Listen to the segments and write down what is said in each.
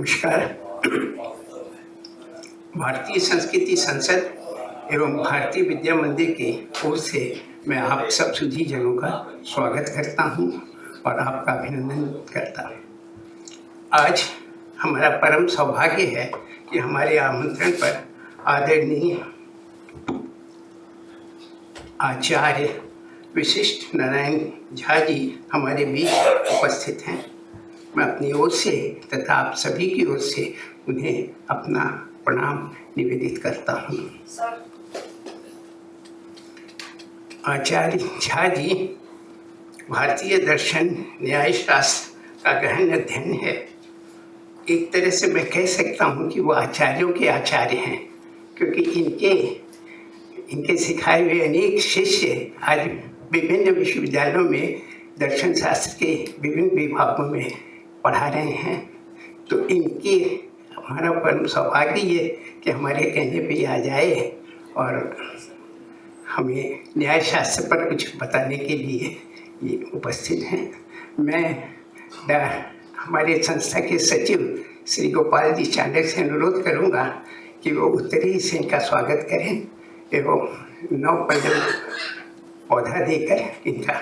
नमस्कार। भारतीय संस्कृति संसद एवं भारतीय विद्या मंदिर की ओर से मैं आप सब सुधी जनों का स्वागत करता हूं और आपका अभिनंदन करता हूं। आज हमारा परम सौभाग्य है कि हमारे आमंत्रण पर आदरणीय आचार्य विशिष्ट नारायण झा जी हमारे बीच उपस्थित हैं। मैं अपनी ओर से तथा आप सभी की ओर से उन्हें अपना प्रणाम निवेदित करता हूँ। आचार्य झा जी भारतीय दर्शन न्याय शास्त्र का गहन अध्ययन है। एक तरह से मैं कह सकता हूँ कि वो आचार्यों के आचार्य हैं, क्योंकि इनके सिखाए हुए अनेक शिष्य आज विभिन्न विश्वविद्यालयों में दर्शन शास्त्र के विभिन्न विभागों में पढ़ा रहे हैं। तो इनकी हमारा परम सौभाग्य ये कि हमारे कहने पे आ जाए और हमें न्याय शास्त्र पर कुछ बताने के लिए ये उपस्थित हैं। मैं हमारे संस्था के सचिव श्री गोपाल जी चांडक से अनुरोध करूंगा कि वो उत्तरी से इनका स्वागत करें एवं 9 पदम पौधा देकर इनका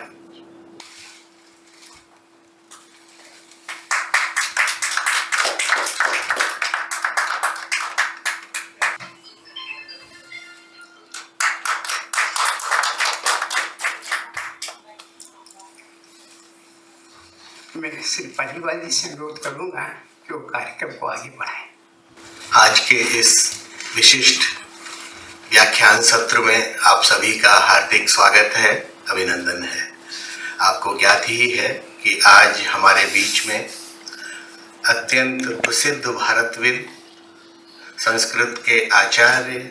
मैं श्री पालीवाल जी से अनुरोध करूंगा कि वो कार्यक्रम को आगे बढ़ाएं। आज के इस विशिष्ट व्याख्यान सत्र में आप सभी का हार्दिक स्वागत है, अभिनंदन है। आपको ज्ञात ही है कि आज हमारे बीच में अत्यंत प्रसिद्ध भारतविद, संस्कृत के आचार्य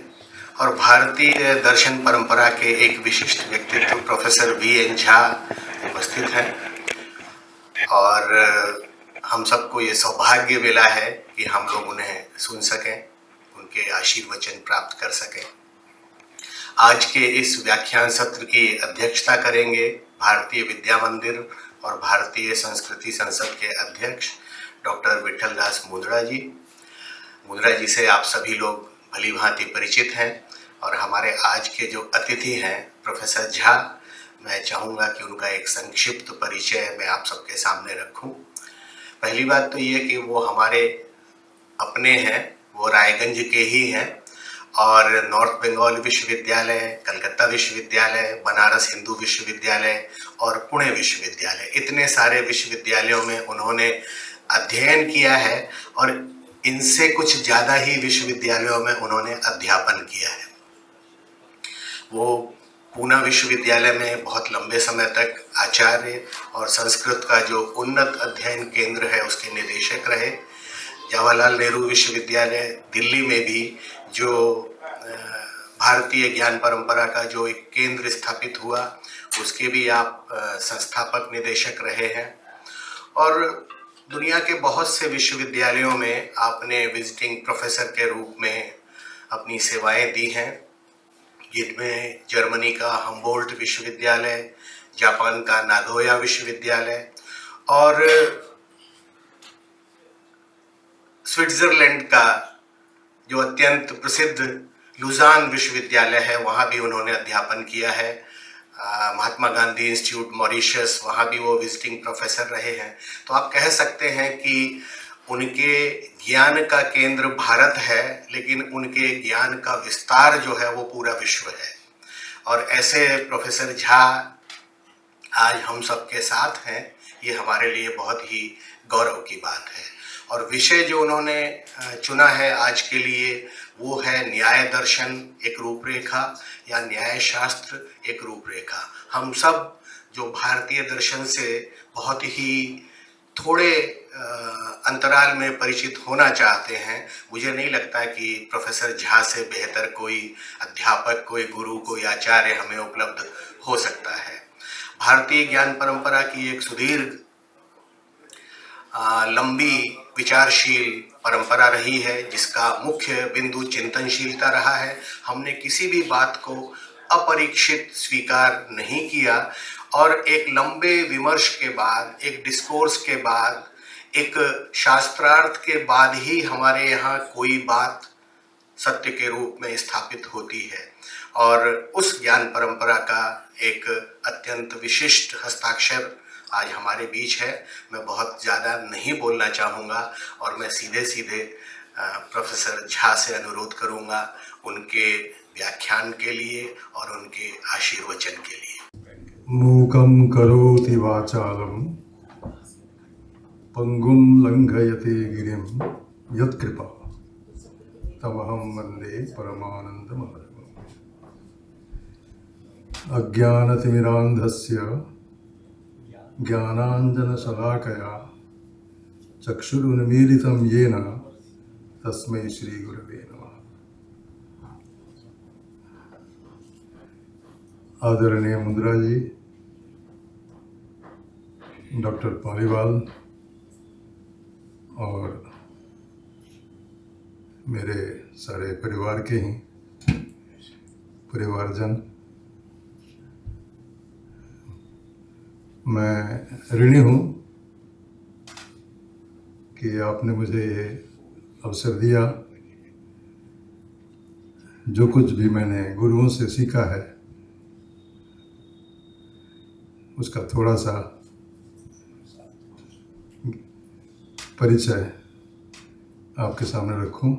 और भारतीय दर्शन परंपरा के एक विशिष्ट व्यक्तित्व प्रोफेसर VN झा उपस्थित हैं और हम सबको ये सौभाग्य मिला है कि हम लोग उन्हें सुन सकें, उनके आशीर्वचन प्राप्त कर सकें। आज के इस व्याख्यान सत्र की अध्यक्षता करेंगे भारतीय विद्या मंदिर और भारतीय संस्कृति संसद के अध्यक्ष डॉक्टर विठल दास मुंदड़ा जी। मुंदड़ा जी से आप सभी लोग भली भांति परिचित हैं और हमारे आज के जो अतिथि हैं प्रोफेसर झा, मैं चाहूँगा कि उनका एक संक्षिप्त परिचय मैं आप सबके सामने रखूं। पहली बात तो ये कि वो हमारे अपने हैं, वो रायगंज के ही हैं और नॉर्थ बंगाल विश्वविद्यालय, कलकत्ता विश्वविद्यालय, बनारस हिंदू विश्वविद्यालय और पुणे विश्वविद्यालय, इतने सारे विश्वविद्यालयों में उन्होंने अध्ययन किया है और इनसे कुछ ज़्यादा ही विश्वविद्यालयों में उन्होंने अध्यापन किया है। वो पूना विश्वविद्यालय में बहुत लंबे समय तक आचार्य और संस्कृत का जो उन्नत अध्ययन केंद्र है उसके निदेशक रहे। जवाहरलाल नेहरू विश्वविद्यालय दिल्ली में भी जो भारतीय ज्ञान परंपरा का जो एक केंद्र स्थापित हुआ उसके भी आप संस्थापक निदेशक रहे हैं और दुनिया के बहुत से विश्वविद्यालयों में आपने विजिटिंग प्रोफेसर के रूप में अपनी सेवाएं दी हैं, जिनमें जर्मनी का हम्बोल्ट विश्वविद्यालय, जापान का नागोया विश्वविद्यालय और स्विट्जरलैंड का जो अत्यंत प्रसिद्ध लुजान विश्वविद्यालय है वहाँ भी उन्होंने अध्यापन किया है। महात्मा गांधी इंस्टीट्यूट मॉरिशस, वहाँ भी वो विजिटिंग प्रोफेसर रहे हैं। तो आप कह सकते हैं कि उनके ज्ञान का केंद्र भारत है, लेकिन उनके ज्ञान का विस्तार जो है वो पूरा विश्व है। और ऐसे प्रोफेसर झा आज हम सबके साथ हैं, ये हमारे लिए बहुत ही गौरव की बात है। और विषय जो उन्होंने चुना है आज के लिए वो है न्याय दर्शन एक रूपरेखा या न्याय शास्त्र एक रूपरेखा। हम सब जो भारतीय दर्शन से बहुत ही थोड़े अंतराल में परिचित होना चाहते हैं, मुझे नहीं लगता कि प्रोफेसर झा से बेहतर कोई अध्यापक, कोई गुरु, कोई आचार्य हमें उपलब्ध हो सकता है। भारतीय ज्ञान परंपरा की एक सुदीर्घ लंबी विचारशील परंपरा रही है, जिसका मुख्य बिंदु चिंतनशीलता रहा है। हमने किसी भी बात को अपरीक्षित स्वीकार नहीं किया और एक लंबे विमर्श के बाद, एक डिस्कोर्स के बाद, एक शास्त्रार्थ के बाद ही हमारे यहाँ कोई बात सत्य के रूप में स्थापित होती है, और उस ज्ञान परंपरा का एक अत्यंत विशिष्ट हस्ताक्षर आज हमारे बीच है। मैं बहुत ज़्यादा नहीं बोलना चाहूँगा और मैं सीधे सीधे प्रोफेसर झा से अनुरोध करूँगा उनके व्याख्यान के लिए और उनके आशीर्वचन के लिए। मूकं करोति वाचालं पंगुं लंघयते गिरिं यत्कृपा तमहं वन्दे परमानन्दमाधवम्। अज्ञानतिमिरान्धस्य ज्ञानाञ्जनशलाकया चक्षुरुन्मीलितं येन तस्मै श्रीगुरवे नमः। आदरणीय मुद्रा जी, डॉक्टर पालीवाल और मेरे सारे परिवार के ही परिवारजन, मैं ऋणी हूँ कि आपने मुझे ये अवसर दिया। जो कुछ भी मैंने गुरुओं से सीखा है उसका थोड़ा सा परिचय आपके सामने रखूं।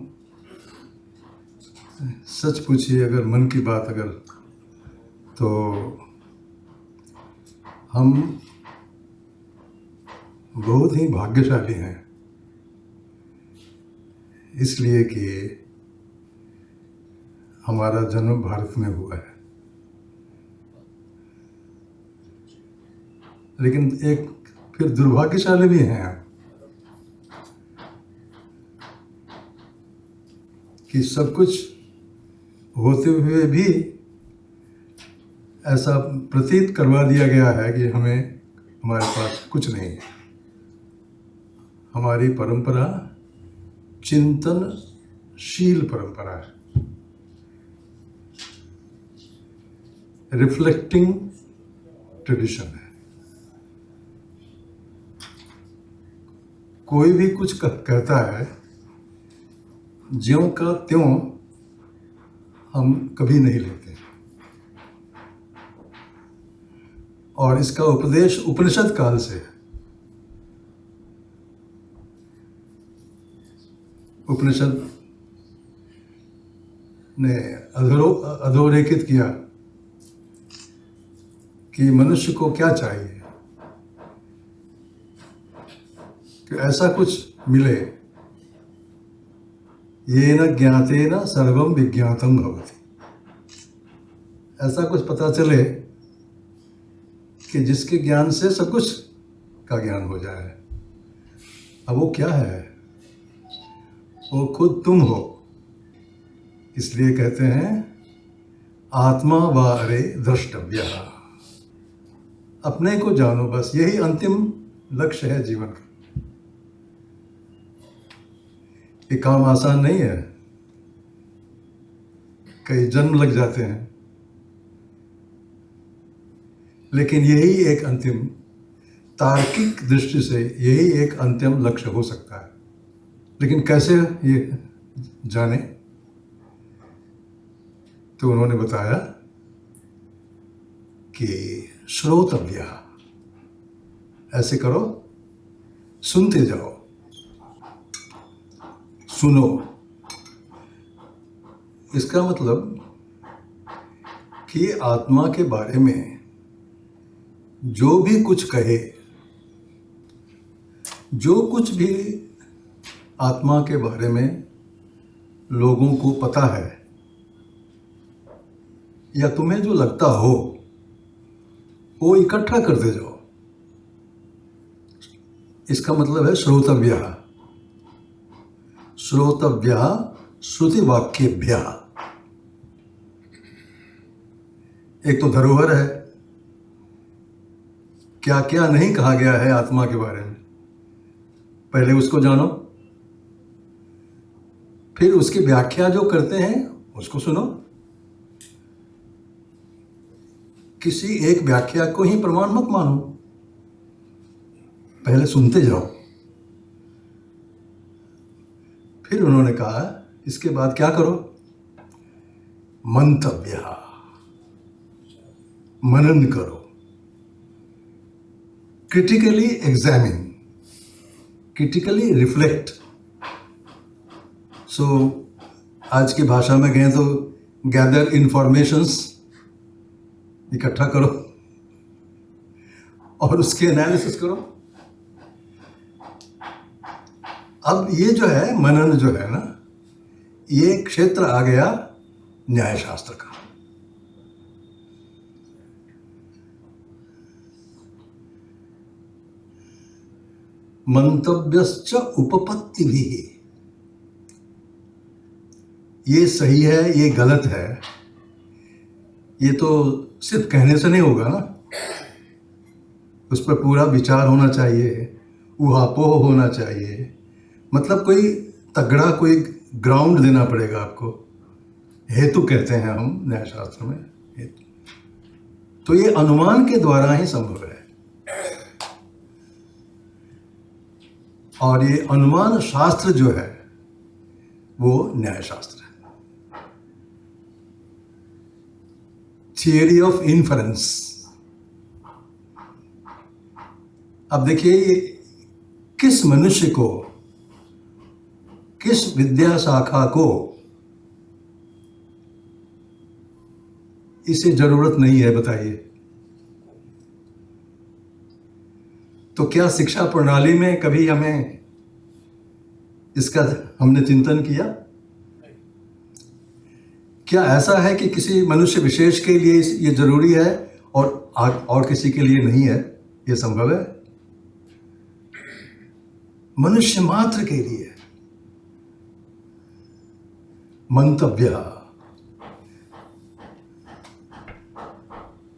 सच पूछिए, अगर मन की बात अगर, तो हम बहुत ही भाग्यशाली हैं, इसलिए कि हमारा जन्म भारत में हुआ है। लेकिन एक फिर दुर्भाग्यशाली भी हैं कि सब कुछ होते हुए भी ऐसा प्रतीत करवा दिया गया है कि हमारे पास कुछ नहीं है। हमारी परंपरा चिंतनशील परंपरा है, रिफ्लेक्टिंग ट्रेडिशन है। कोई भी कुछ कहता है, ज्यों का त्यों हम कभी नहीं लेते, और इसका उपदेश उपनिषद काल से है। उपनिषद ने अधोरेखित किया कि मनुष्य को क्या चाहिए, कि ऐसा कुछ मिले येन ज्ञातेन सर्वं विज्ञातं भवति। ऐसा कुछ पता चले कि जिसके ज्ञान से सब कुछ का ज्ञान हो जाए। अब वो क्या है? वो खुद तुम हो। इसलिए कहते हैं आत्मा वारे द्रष्टव्यः। अपने को जानो, बस यही अंतिम लक्ष्य है जीवन का। ये काम आसान नहीं है, कई जन्म लग जाते हैं, लेकिन यही एक अंतिम, तार्किक दृष्टि से यही एक अंतिम लक्ष्य हो सकता है। लेकिन कैसे ये जाने? तो उन्होंने बताया कि श्रोतव्य, ऐसे करो, सुनते जाओ, सुनो। इसका मतलब कि आत्मा के बारे में जो भी कुछ कहे, जो कुछ भी आत्मा के बारे में लोगों को पता है या तुम्हें जो लगता हो, वो इकट्ठा करते जाओ। इसका मतलब है श्रोतव्य। श्रोतव्य श्रुति वाक्येभ्य। एक तो धरोहर है, क्या क्या नहीं कहा गया है आत्मा के बारे में, पहले उसको जानो, फिर उसकी व्याख्या जो करते हैं उसको सुनो। किसी एक व्याख्या को ही प्रमाण मत मानो, पहले सुनते जाओ, फिर उन्होंने कहा इसके बाद क्या करो, मंतव्य, मनन करो, क्रिटिकली एग्जामिन, क्रिटिकली रिफ्लेक्ट। सो आज की भाषा में कहें तो गैदर इंफॉर्मेशंस, इकट्ठा करो और उसके एनालिसिस करो। अब ये जो है मनन जो है ना, ये क्षेत्र आ गया न्यायशास्त्र का। मंतव्यश्च उपपत्ति भी, ये सही है ये गलत है, ये तो सिर्फ कहने से नहीं होगा ना, उस पर पूरा विचार होना चाहिए, ऊहापोह होना चाहिए, मतलब कोई तगड़ा कोई ग्राउंड देना पड़ेगा आपको। हेतु कहते हैं हम न्यायशास्त्र में, हेतु। तो ये अनुमान के द्वारा ही संभव है, और ये अनुमान शास्त्र जो है वो न्यायशास्त्र है। Theory of inference. अब देखिए ये किस मनुष्य को, किस विद्या शाखा को इसे जरूरत नहीं है, बताइए। तो क्या शिक्षा प्रणाली में कभी हमें इसका हमने चिंतन किया? क्या ऐसा है कि किसी मनुष्य विशेष के लिए ये जरूरी है और किसी के लिए नहीं है? ये संभव है? मनुष्य मात्र के लिए मंतव्य।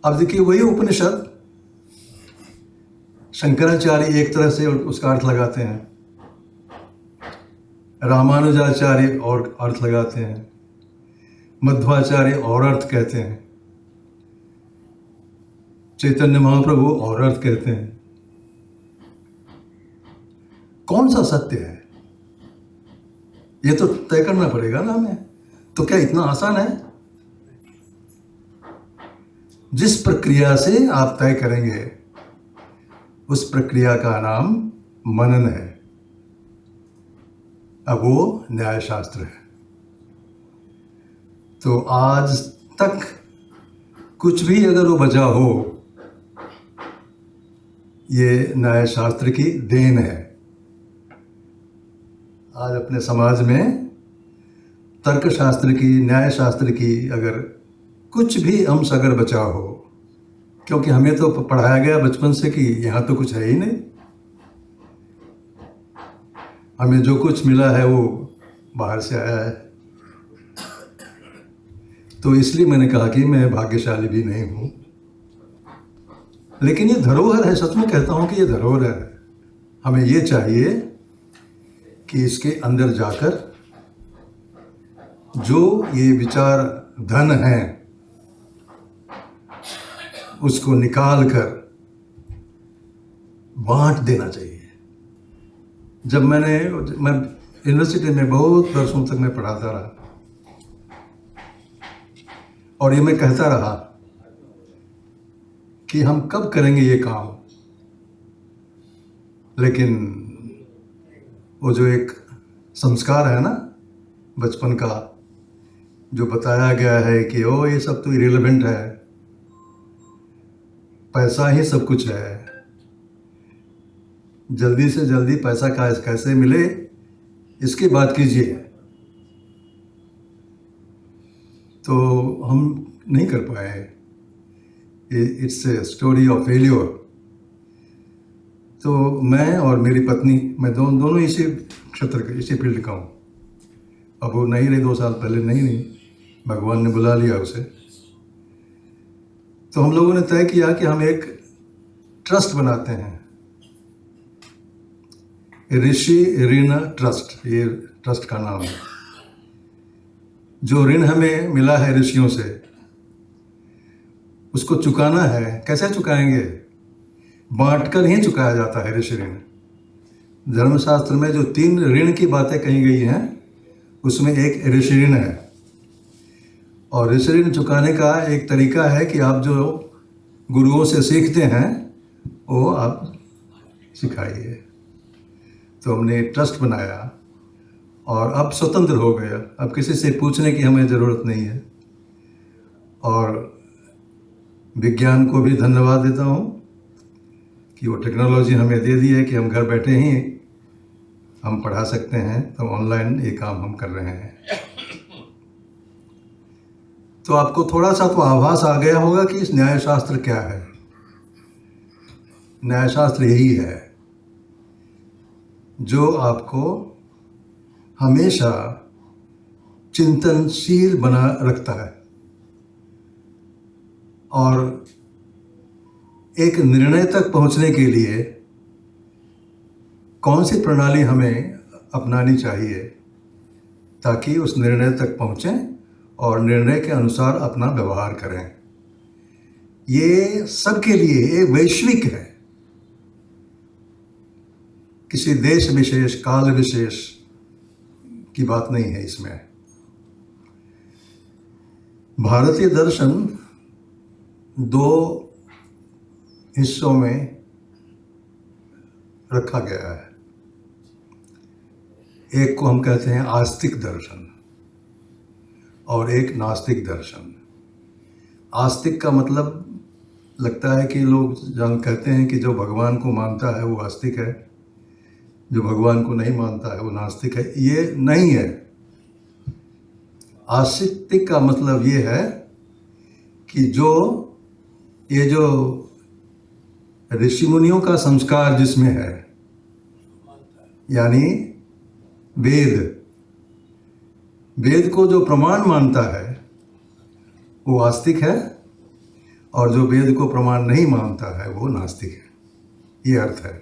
अब देखिए वही उपनिषद शंकराचार्य एक तरह से उसका अर्थ लगाते हैं, रामानुजाचार्य और अर्थ लगाते हैं, मध्वाचार्य और अर्थ कहते हैं, चैतन्य महाप्रभु और अर्थ कहते हैं। कौन सा सत्य है ये तो तय करना पड़ेगा ना हमें। तो क्या इतना आसान है? जिस प्रक्रिया से आप तय करेंगे उस प्रक्रिया का नाम मनन है। अब वो न्यायशास्त्र है। तो आज तक कुछ भी अगर वो बचा हो, ये न्यायशास्त्र की देन है। आज अपने समाज में तर्कशास्त्र की, न्यायशास्त्र की अगर कुछ भी अंश अगर बचा हो, क्योंकि हमें तो पढ़ाया गया बचपन से कि यहाँ तो कुछ है ही नहीं, हमें जो कुछ मिला है वो बाहर से आया है। तो इसलिए मैंने कहा कि मैं भाग्यशाली भी नहीं हूँ, लेकिन ये धरोहर है। सच में कहता हूँ कि ये धरोहर है। हमें ये चाहिए कि इसके अंदर जाकर जो ये विचार धन है उसको निकाल कर बांट देना चाहिए। जब मैं यूनिवर्सिटी में बहुत वर्षों तक मैं पढ़ाता रहा और ये मैं कहता रहा कि हम कब करेंगे ये काम, लेकिन वो जो एक संस्कार है ना बचपन का, जो बताया गया है कि ओ ये सब तो इरेलेवेंट है, पैसा ही सब कुछ है, जल्दी से जल्दी पैसा कैसे मिले इसकी बात कीजिए, तो हम नहीं कर पाए। It's a story of failure. तो मैं और मेरी पत्नी, मैं दोनों इसी क्षेत्र के, इसी फील्ड का हूँ। अब वो नहीं रही, 2 साल पहले नहीं, भगवान ने बुला लिया उसे। तो हम लोगों ने तय किया कि हम एक ट्रस्ट बनाते हैं, ऋषि ऋण ट्रस्ट, ये ट्रस्ट का नाम है। जो ऋण हमें मिला है ऋषियों से, उसको चुकाना है। कैसे चुकाएंगे? बांटकर ही चुकाया जाता है ऋषि ऋण। धर्मशास्त्र में जो 3 ऋण की बातें कही गई हैं उसमें एक ऋषि ऋण है, और ऋषि ऋण चुकाने का एक तरीका है कि आप जो गुरुओं से सीखते हैं वो आप सिखाइए। तो हमने ट्रस्ट बनाया और अब स्वतंत्र हो गया, अब किसी से पूछने की हमें ज़रूरत नहीं है। और विज्ञान को भी धन्यवाद देता हूँ कि वो टेक्नोलॉजी हमें दे दी है कि हम घर बैठे ही हम पढ़ा सकते हैं, तो ऑनलाइन ये काम हम कर रहे हैं। तो आपको थोड़ा सा तो आभास आ गया होगा कि इस न्यायशास्त्र क्या है। न्यायशास्त्र यही है जो आपको हमेशा चिंतनशील बना रखता है और एक निर्णय तक पहुंचने के लिए कौन सी प्रणाली हमें अपनानी चाहिए ताकि उस निर्णय तक पहुंचें और निर्णय के अनुसार अपना व्यवहार करें। ये सबके लिए एक वैश्विक है, किसी देश विशेष काल विशेष की बात नहीं है इसमें। भारतीय दर्शन दो हिस्सों में रखा गया है। एक को हम कहते हैं आस्तिक दर्शन और एक नास्तिक दर्शन। आस्तिक का मतलब लगता है कि लोग कहते हैं कि जो भगवान को मानता है वो आस्तिक है, जो भगवान को नहीं मानता है वो नास्तिक है। ये नहीं है। आस्तिक का मतलब ये है कि ये जो ऋषि मुनियों का संस्कार जिसमें है, यानी वेद को जो प्रमाण मानता है वो आस्तिक है, और जो वेद को प्रमाण नहीं मानता है वो नास्तिक है। ये अर्थ है।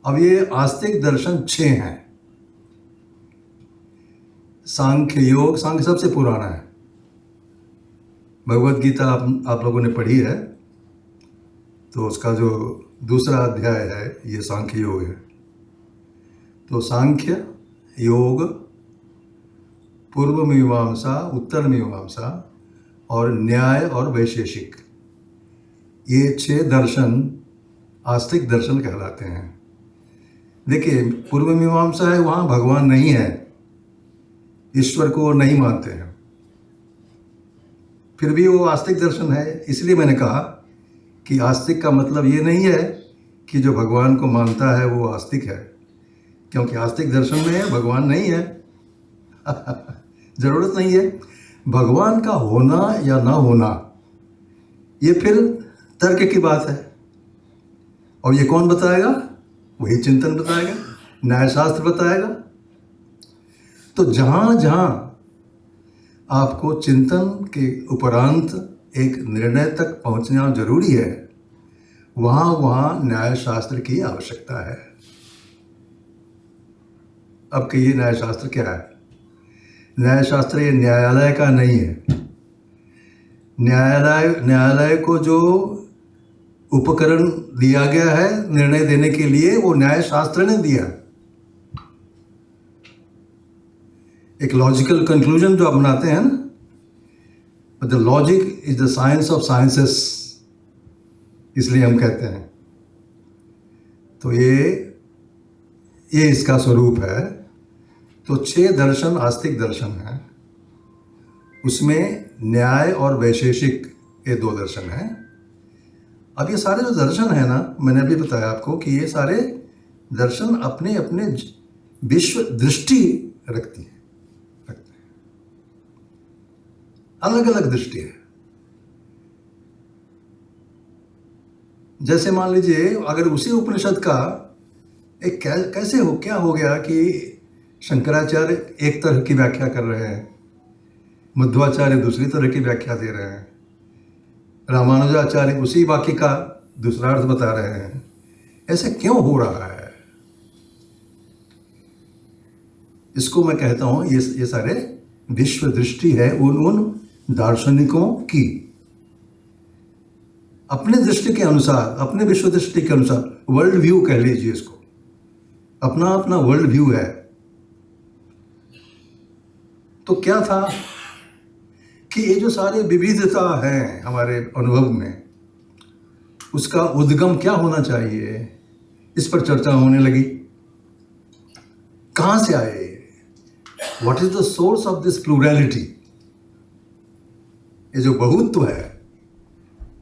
अब ये आस्तिक दर्शन 6 हैं। सांख्य योग, सांख्य सबसे पुराना है। भगवत गीता आप लोगों ने पढ़ी है, तो उसका जो दूसरा अध्याय है ये सांख्य योग है। तो सांख्य योग, पूर्व मीमांसा, उत्तर मीमांसा और न्याय और वैशेषिक, ये 6 दर्शन आस्तिक दर्शन कहलाते हैं। देखिए, पूर्व मीमांसा है, वहाँ भगवान नहीं है, ईश्वर को नहीं मानते हैं, फिर भी वो आस्तिक दर्शन है। इसलिए मैंने कहा कि आस्तिक का मतलब ये नहीं है कि जो भगवान को मानता है वो आस्तिक है, क्योंकि आस्तिक दर्शन में भगवान नहीं है। ज़रूरत नहीं है। भगवान का होना या ना होना ये फिर तर्क की बात है, और ये कौन बताएगा? वही चिंतन बताएगा, न्यायशास्त्र बताएगा। तो जहाँ जहाँ आपको चिंतन के उपरांत एक निर्णय तक पहुँचना जरूरी है, वहाँ वहाँ न्यायशास्त्र की आवश्यकता है। अब कहिए न्यायशास्त्र क्या है? न्यायशास्त्र ये न्यायालय का नहीं है। न्यायालय को जो उपकरण दिया गया है निर्णय देने के लिए, वो न्यायशास्त्र ने दिया। एक लॉजिकल कंक्लूजन जो आप बनाते हैं ना, the logic is the science of sciences, इसलिए हम कहते हैं। तो ये इसका स्वरूप है। तो 6 दर्शन आस्तिक दर्शन हैं, उसमें न्याय और वैशेषिक ये 2 दर्शन हैं। अब ये सारे जो दर्शन है ना, मैंने अभी बताया आपको कि ये सारे दर्शन अपने अपने विश्व दृष्टि रखते हैं, अलग अलग दृष्टि है। जैसे मान लीजिए, अगर उसी उपनिषद का एक क्या हो गया कि शंकराचार्य एक तरह की व्याख्या कर रहे हैं, मध्वाचार्य दूसरी तरह की व्याख्या दे रहे हैं, रामानुजाचार्य उसी वाक्य का दूसरा अर्थ बता रहे हैं। ऐसे क्यों हो रहा है? इसको मैं कहता हूं ये सारे विश्व दृष्टि है उन दार्शनिकों की, अपने दृष्टि के अनुसार, अपने विश्व दृष्टि के अनुसार, वर्ल्ड व्यू कह लीजिए इसको, अपना अपना वर्ल्ड व्यू है। तो क्या था कि ये जो सारे विविधता हैं हमारे अनुभव में, उसका उद्गम क्या होना चाहिए, इस पर चर्चा होने लगी। कहाँ से आए? What is the source of this plurality? ये जो बहुत्व है,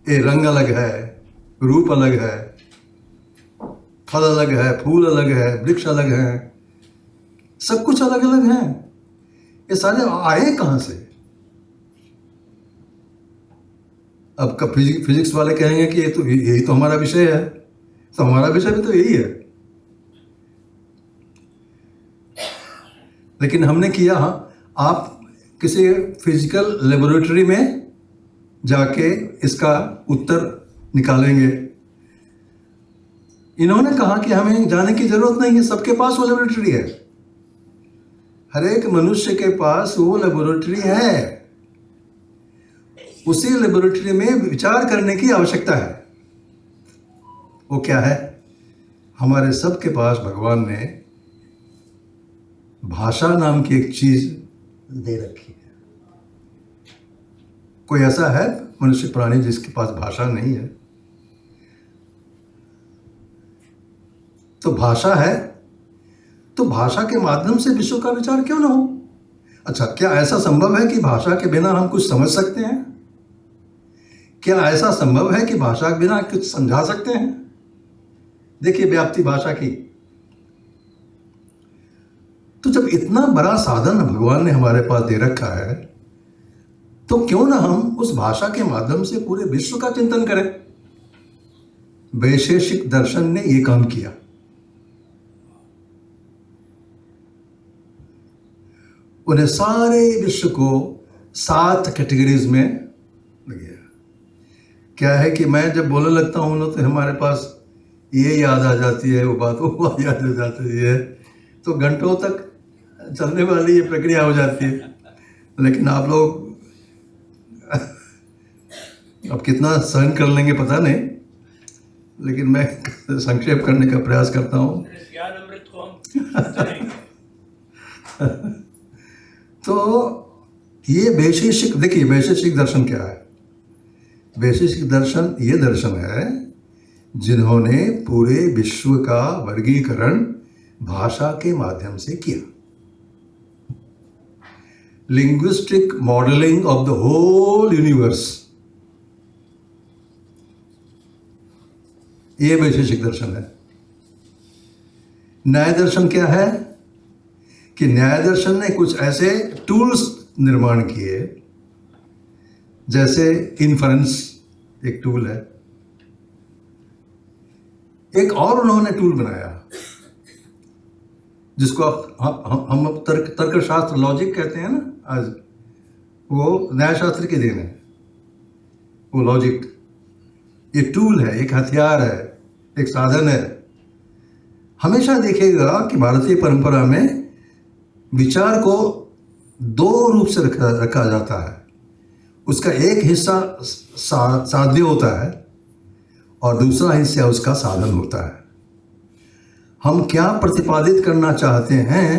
ये रंग अलग है, रूप अलग है, फल अलग है, फूल अलग है, वृक्ष अलग है, सब कुछ अलग अलग है। ये सारे आए कहाँ से? अब कब फिजिक्स वाले कहेंगे कि यही तो हमारा विषय है, तो हमारा विषय भी तो यही है। लेकिन हमने किया, आप किसी फिजिकल लेबोरेटरी में जाके इसका उत्तर निकालेंगे। इन्होंने कहा कि हमें जाने की जरूरत नहीं है, सबके पास वो लेबोरेटरी है। हर एक मनुष्य के पास वो लेबोरेटरी है। उसी लेबोरेटरी में विचार करने की आवश्यकता है। वो क्या है? हमारे सबके पास भगवान ने भाषा नाम की एक चीज दे रखी है। कोई ऐसा है मनुष्य प्राणी जिसके पास भाषा नहीं है? तो भाषा है, तो भाषा के माध्यम से विश्व का विचार क्यों ना हो? अच्छा, क्या ऐसा संभव है कि भाषा के बिना हम कुछ समझ सकते हैं? क्या ऐसा संभव है कि भाषा के बिना कुछ समझा सकते हैं? देखिए व्याप्ति भाषा की। तो जब इतना बड़ा साधन भगवान ने हमारे पास दे रखा है, तो क्यों ना हम उस भाषा के माध्यम से पूरे विश्व का चिंतन करें? वैशेषिक दर्शन ने यह काम किया। उन्हें सारे विश्व को 7 कैटेगरीज में लिया। क्या है कि मैं जब बोलने लगता हूँ ना, तो हमारे पास ये याद आ जाती है, वो बात वो याद आ जाती है, तो घंटों तक चलने वाली ये प्रक्रिया हो जाती है। लेकिन आप लोग अब कितना सहन कर लेंगे पता नहीं, लेकिन मैं संक्षेप करने का प्रयास करता हूँ। तो ये वैशेषिक, देखिए वैशेषिक दर्शन क्या है? वैशेषिक दर्शन ये दर्शन है जिन्होंने पूरे विश्व का वर्गीकरण भाषा के माध्यम से किया। Linguistic modelling of the whole universe, ये वैशेषिक दर्शन है। न्याय दर्शन क्या है कि न्याय दर्शन ने कुछ ऐसे टूल्स निर्माण किए, जैसे इन्फरेंस एक टूल है। एक और उन्होंने टूल बनाया जिसको हम तर्कशास्त्र लॉजिक कहते हैं ना आज, वो न्यायशास्त्र की देन है। वो लॉजिक ये टूल है, एक हथियार है, एक साधन है। हमेशा देखिएगा कि भारतीय परंपरा में विचार को 2 रूप से रखा जाता है। उसका एक हिस्सा साध्य होता है और दूसरा हिस्सा उसका साधन होता है। हम क्या प्रतिपादित करना चाहते हैं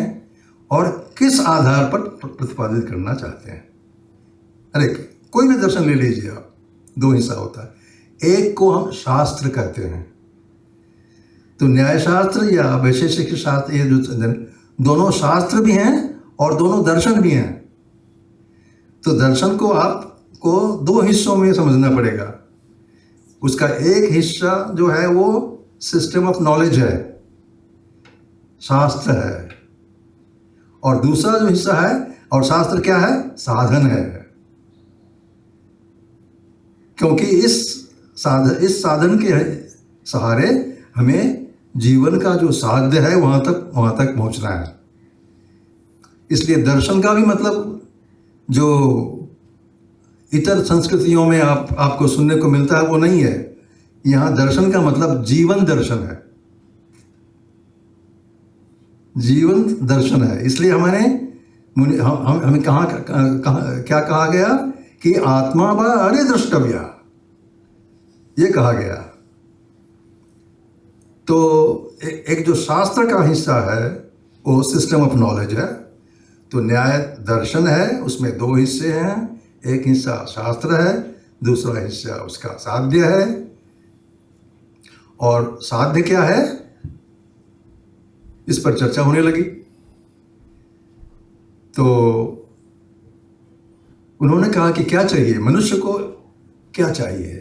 और किस आधार पर प्रतिपादित करना चाहते हैं। अरे कोई भी दर्शन ले लीजिए आप, 2 हिस्सा होता है। एक को हम शास्त्र कहते हैं, तो न्यायशास्त्र या वैशेषिक शास्त्र, ये जो दोनों शास्त्र भी हैं और दोनों दर्शन भी हैं। तो दर्शन को आपको 2 हिस्सों में समझना पड़ेगा। उसका एक हिस्सा जो है वो सिस्टम ऑफ नॉलेज है, शास्त्र है, और दूसरा जो हिस्सा है, और शास्त्र क्या है? साधन है। क्योंकि इस साधन के सहारे हमें जीवन का जो साध्य है वहां तक पहुंचना है। इसलिए दर्शन का भी मतलब जो इतर संस्कृतियों में आपको सुनने को मिलता है वो नहीं है। यहाँ दर्शन का मतलब जीवन दर्शन है, जीवन दर्शन है। इसलिए हमें कहाँ क्या कहा गया कि आत्मा व अरे द्रष्टव्या, ये कहा गया। तो एक जो शास्त्र का हिस्सा है वो सिस्टम ऑफ नॉलेज है, तो न्याय दर्शन है, उसमें दो हिस्से हैं, एक हिस्सा शास्त्र है, दूसरा हिस्सा उसका साध्य है। और साध्य क्या है, इस पर चर्चा होने लगी। तो उन्होंने कहा कि क्या चाहिए मनुष्य को, क्या चाहिए,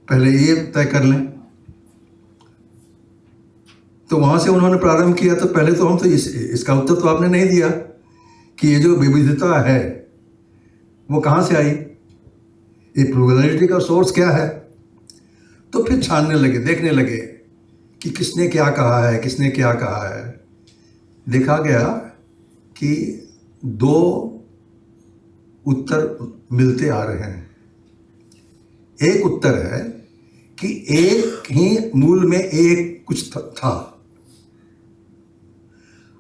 पहले ये तय कर लें। तो वहां से उन्होंने प्रारंभ किया। तो पहले तो हम तो इसका उत्तर तो आपने नहीं दिया कि ये जो विविधता है वो कहाँ से आई, ये प्लुरलिटी का सोर्स क्या है। तो फिर छानने लगे, देखने लगे कि किसने क्या कहा है, किसने क्या कहा है। देखा गया कि दो उत्तर मिलते आ रहे हैं। एक उत्तर है कि एक ही मूल में एक कुछ था,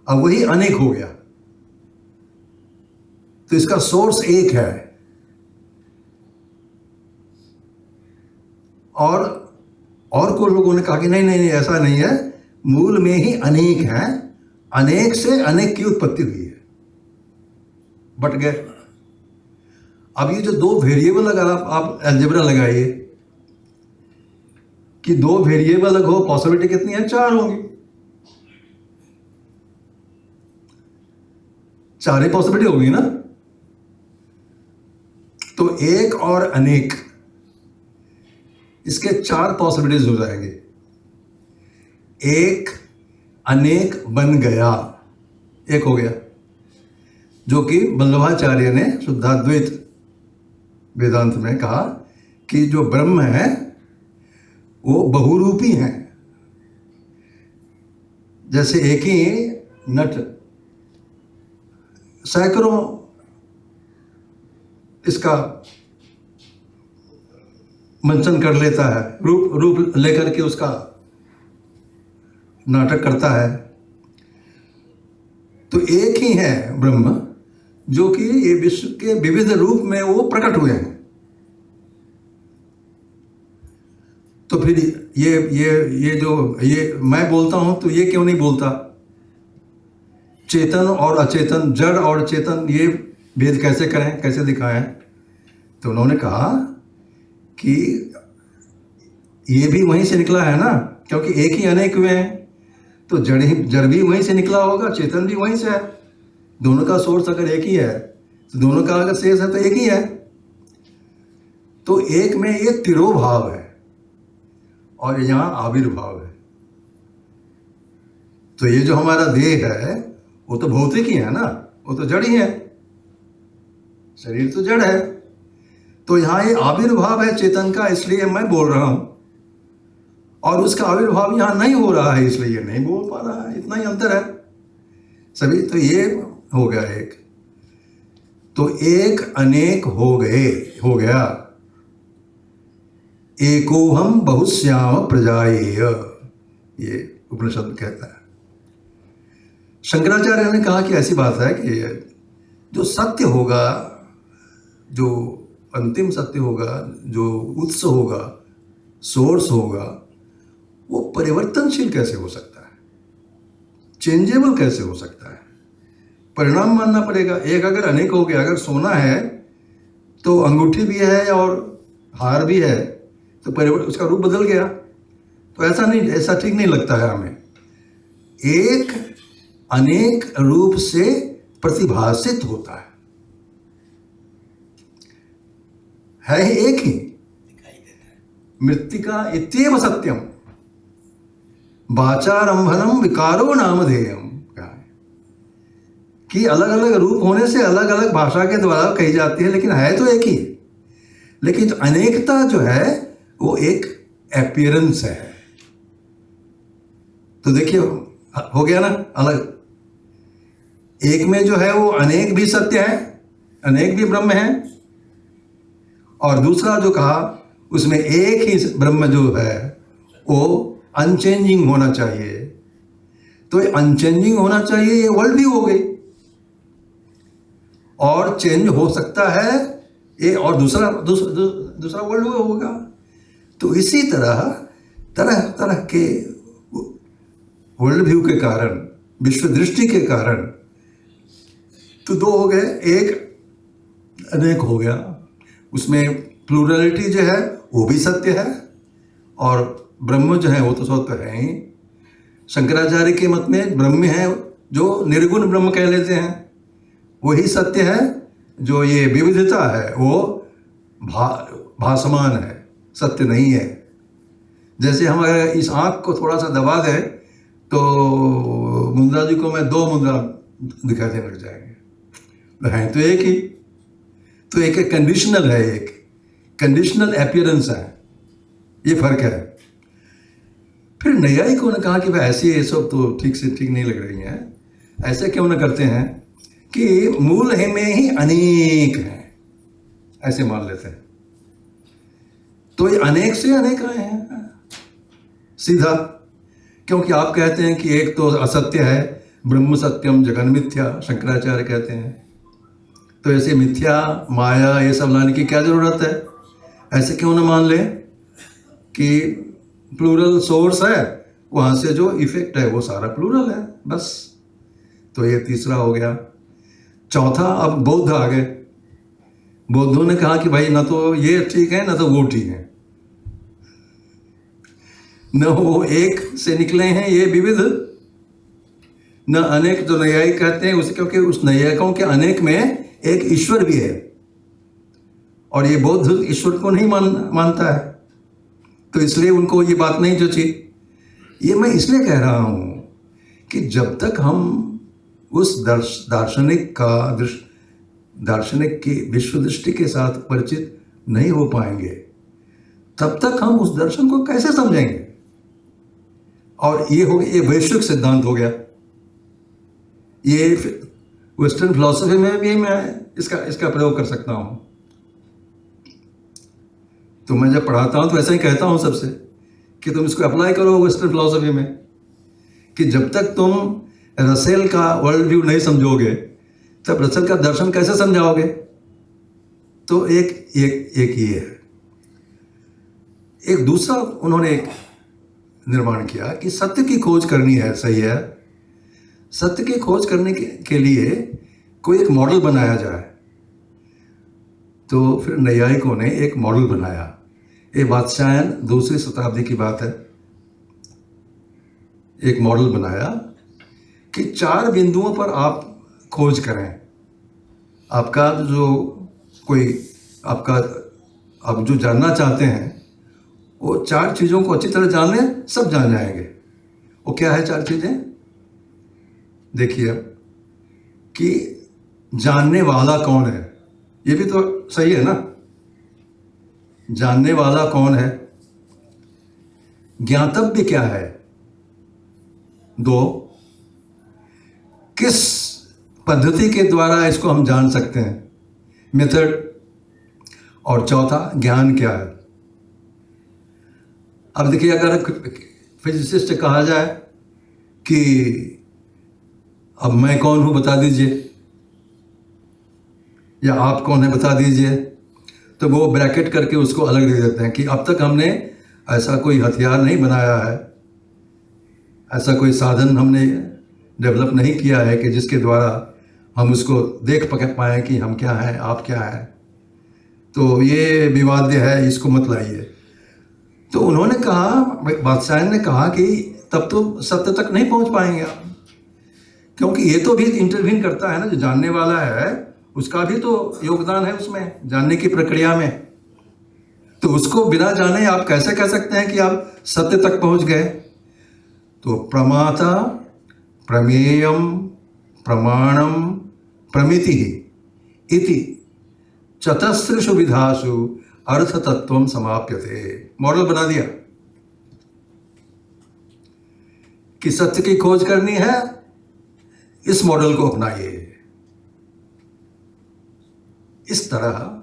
अब वही अनेक हो गया, तो इसका सोर्स एक है। और को लोगों ने कहा कि नहीं नहीं नहीं, ऐसा नहीं है, मूल में ही अनेक हैं, अनेक से अनेक की उत्पत्ति हुई है, बट गए। अब ये जो दो वेरिएबल अगर आप अलजेब्रा लगाइए कि दो वेरिएबल हो, पॉसिबिलिटी कितनी है, 4 होंगी। 4 ही पॉसिबिलिटी होगी ना। तो एक और अनेक, इसके 4 पॉसिबिलिटीज हो जाएंगे। एक अनेक बन गया, एक हो गया, जो कि वल्लभाचार्य ने शुद्धाद्वैत वेदांत में कहा कि जो ब्रह्म है वो बहुरूपी है। जैसे एक ही नट सैकड़ों इसका मंचन कर लेता है, रूप लेकर के उसका नाटक करता है। तो एक ही है ब्रह्म, जो कि ये विश्व के विविध रूप में वो प्रकट हुए हैं। तो फिर ये मैं बोलता हूं तो ये क्यों नहीं बोलता, चेतन और अचेतन, जड़ और चेतन, ये भेद कैसे करें, कैसे दिखाएं। तो उन्होंने कहा कि ये भी वहीं से निकला है ना, क्योंकि एक ही अनेक हुए हैं, तो जड़ भी वहीं से निकला होगा, चेतन भी वहीं से है। दोनों का सोर्स अगर एक ही है तो दोनों का अगर शेष है तो एक ही है। तो एक में ये तिरोभाव है और यहां आविर्भाव है। तो ये जो हमारा देह है वो तो भौतिक ही है ना, वो तो जड़ ही है, शरीर तो जड़ है। तो यहां ये आविर्भाव है चेतन का, इसलिए मैं बोल रहा हूं, और उसका आविर्भाव यहां नहीं हो रहा है, इसलिए नहीं बोल पा रहा है। इतना ही अंतर है सभी। तो ये हो गया एक, तो एक अनेक हो गया। एकोहम बहुश्याम प्रजाएय, ये उपनिषद कहता है। शंकराचार्य ने कहा कि ऐसी बात है कि जो सत्य होगा, जो अंतिम सत्य होगा, जो उत्स होगा, सोर्स होगा, वो परिवर्तनशील कैसे हो सकता है, चेंजेबल कैसे हो सकता है। परिणाम मानना पड़ेगा। एक अगर अनेक हो गया, अगर सोना है तो अंगूठी भी है और हार भी है, तो उसका रूप बदल गया। तो ऐसा नहीं, ऐसा ठीक नहीं लगता है हमें। एक अनेक रूप से प्रतिभाषित होता है ही एक ही। मृत्तिका इत्येव सत्यम वाचारंभनम विकारो नामधेयम, कि अलग अलग रूप होने से अलग अलग भाषा के द्वारा कही जाती है, लेकिन है तो एक ही। लेकिन अनेकता जो है वो एक अपीयरेंस है। तो देखिए हो गया ना अलग। एक में जो है वो अनेक भी सत्य है, अनेक भी ब्रह्म है, और दूसरा जो कहा उसमें एक ही ब्रह्म जो है वो अनचेंजिंग होना चाहिए। तो ये अनचेंजिंग होना चाहिए, ये वर्ल्ड व्यू हो गई। और चेंज हो सकता है ये, और दूसरा वर्ल्ड व्यू होगा। तो इसी तरह तरह के वर्ल्ड व्यू के कारण, विश्व दृष्टि के कारण तो दो हो गए, एक अनेक हो गया। उसमें प्लूरलिटी जो है वो भी सत्य है, और ब्रह्म जो है वो तो सत्य है ही। शंकराचार्य के मत में ब्रह्म है जो निर्गुण ब्रह्म कह लेते हैं, वही सत्य है। जो ये विविधता है वो भासमान है, सत्य नहीं है। जैसे हम अगर इस आँख को थोड़ा सा दबा दें तो मुद्रा जी को मैं 2 मुद्रा दिखाई देने लग जाएंगे। है तो एक ही, तो एक कंडीशनल है, एक कंडीशनल अपीयरेंस है, ये फर्क है। फिर न्यायिकों ने कहा कि भाई ऐसे ये सब तो ठीक से ठीक नहीं लग रही हैं, ऐसे क्यों न करते हैं कि मूल है में ही अनेक हैं, ऐसे मान लेते हैं। तो ये अनेक से अनेक आए हैं सीधा, क्योंकि आप कहते हैं कि एक तो असत्य है, ब्रह्म सत्यम जगन मिथ्या, शंकराचार्य कहते हैं। तो ऐसे मिथ्या माया ये सब लाने की क्या जरूरत है? ऐसे क्यों ना मान लें कि प्लूरल सोर्स है, वहाँ से जो इफेक्ट है वो सारा प्लूरल है, बस। तो ये तीसरा हो गया। चौथा, अब बौद्ध आ गए। बौद्धों ने कहा कि भाई ना तो ये ठीक है ना तो वो ठीक है, न वो एक से निकले हैं ये विविध, न अनेक जो न्यायिक कहते हैं उसे, क्योंकि उस न्यायिकों के अनेक में एक ईश्वर भी है, और ये बौद्ध ईश्वर को नहीं मानता है, तो इसलिए उनको ये बात नहीं जची। ये मैं इसलिए कह रहा हूं कि जब तक हम उस दार्शनिक की विश्व दृष्टि के साथ परिचित नहीं हो पाएंगे, तब तक हम उस दर्शन को कैसे समझेंगे? और ये हो गया, ये वैश्विक सिद्धांत हो गया। ये वेस्टर्न फिलॉसफी में भी मैं इसका प्रयोग कर सकता हूँ। तो मैं जब पढ़ाता हूँ तो ऐसा ही कहता हूँ सबसे कि तुम इसको अप्लाई करो वेस्टर्न फिलॉसफी में, कि जब तक तुम रसेल का वर्ल्ड व्यू नहीं समझोगे तब रसेल का दर्शन कैसे समझाओगे? तो एक ये है। एक दूसरा उन्होंने एक निर्माण किया कि सत्य की खोज करनी है, सही है। सत्य की खोज करने के लिए कोई एक मॉडल बनाया जाए। तो फिर न्यायिकों ने एक मॉडल बनाया। ये बादशाहन 2वीं शताब्दी की बात है। एक मॉडल बनाया कि 4 बिंदुओं पर आप खोज करें। आपका जो कोई आप जो जानना चाहते हैं वो 4 चीज़ों को अच्छी तरह जान लें, सब जान जाएंगे। वो क्या है 4 चीज़ें? देखिए कि जानने वाला कौन है, ये भी तो सही है ना। जानने वाला कौन है? ज्ञातव्य क्या है? 2, किस पद्धति के द्वारा इसको हम जान सकते हैं, मेथड। और चौथा, ज्ञान क्या है। अब देखिए, अगर फिजिसिस्ट से कहा जाए कि अब मैं कौन हूं बता दीजिए, या आप कौन है बता दीजिए, तो वो ब्रैकेट करके उसको अलग दे देते हैं कि अब तक हमने ऐसा कोई हथियार नहीं बनाया है, ऐसा कोई साधन हमने डेवलप नहीं किया है कि जिसके द्वारा हम उसको देख पाएँ कि हम क्या हैं, आप क्या हैं। तो ये विवाद्य है, इसको मत लाइए। तो उन्होंने कहा, बादशाह ने कहा कि तब तो सत्य तक नहीं पहुंच पाएंगे आप, क्योंकि ये तो भी इंटरवीन करता है ना, जो जानने वाला है उसका भी तो योगदान है उसमें, जानने की प्रक्रिया में। तो उसको बिना जाने आप कैसे कह सकते हैं कि आप सत्य तक पहुंच गए? तो प्रमाता, प्रमेयम, प्रमाणम, प्रमिति इति चतस्रषु विधासु अर्थ तत्वम समाप्यते। मॉडल बना दिया कि सत्य की खोज करनी है, इस मॉडल को अपनाइए। इस तरह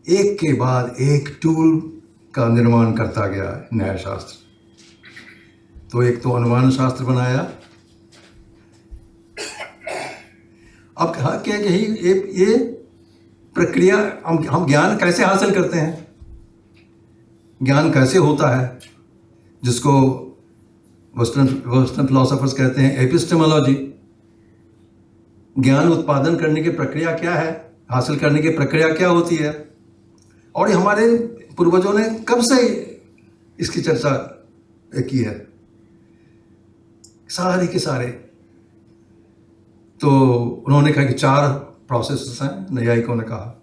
एक के बाद एक टूल का निर्माण करता गया न्यायशास्त्र। तो एक तो अनुमान शास्त्र बनाया। अब कहा क्या कि ये प्रक्रिया, हम ज्ञान कैसे हासिल करते हैं, ज्ञान कैसे होता है, जिसको वेस्टर्न फिलोसोफर्स कहते हैं एपिस्टेमोलॉजी। ज्ञान उत्पादन करने की प्रक्रिया क्या है, हासिल करने की प्रक्रिया क्या होती है, और ये हमारे पूर्वजों ने कब से इसकी चर्चा की है, सारे के सारे। तो उन्होंने कहा कि 4 प्रोसेस हैं, नैयायिकों ने कहा।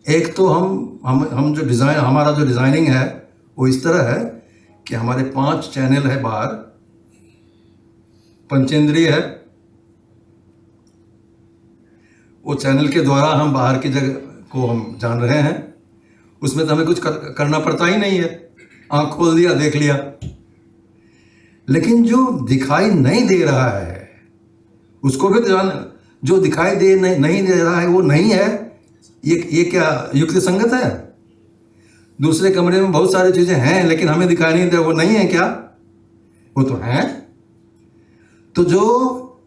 एक तो हम जो डिज़ाइन, हमारा जो डिज़ाइनिंग है वो इस तरह है कि हमारे 5 चैनल है बाहर, पंचेंद्रिय है, वो चैनल के द्वारा हम बाहर की जगह को हम जान रहे हैं। उसमें तो हमें कुछ करना पड़ता ही नहीं है, आँख खोल दिया, देख लिया। लेकिन जो दिखाई नहीं दे रहा है उसको भी जान, जो दिखाई नहीं दे रहा है वो नहीं है, ये क्या युक्ति संगत है? दूसरे कमरे में बहुत सारी चीजें हैं लेकिन हमें दिखाई नहीं दे, वो नहीं है क्या? वो तो है। तो जो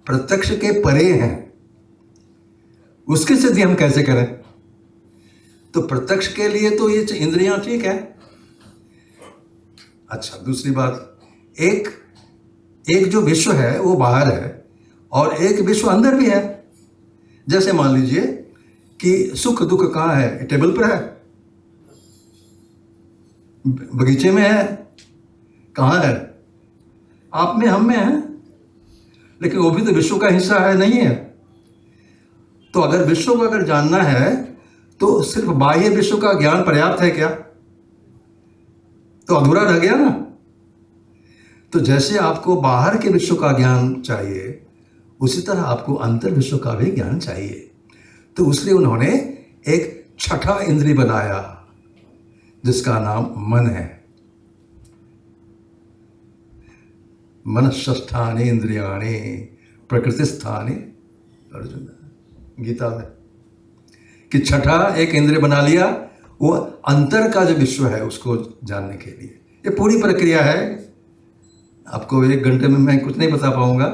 प्रत्यक्ष के परे हैं उसकी सिद्धि हम कैसे करें? तो प्रत्यक्ष के लिए तो ये इंद्रियां ठीक है। अच्छा, दूसरी बात, एक जो विश्व है वो बाहर है और एक विश्व अंदर भी है। जैसे मान लीजिए कि सुख दुख कहाँ है? टेबल पर है, बगीचे में है, कहाँ है? आप में, हम में है, लेकिन वो भी तो विश्व का हिस्सा है, नहीं है? तो अगर विश्व को अगर जानना है तो सिर्फ बाह्य विश्व का ज्ञान पर्याप्त है क्या? तो अधूरा रह गया ना। तो जैसे आपको बाहर के विश्व का ज्ञान चाहिए उसी तरह आपको अंतर विश्व का भी ज्ञान चाहिए। तो इसलिए उन्होंने एक छठा इंद्रिय बनाया जिसका नाम मन है। मनश्ष्ठानि इंद्रियाणि प्रकृति स्थानि, अर्जुन गीता में, कि छठा एक इंद्रिय बना लिया, वो अंतर का जो विश्व है उसको जानने के लिए। ये पूरी प्रक्रिया है, आपको 1 घंटे में मैं कुछ नहीं बता पाऊंगा।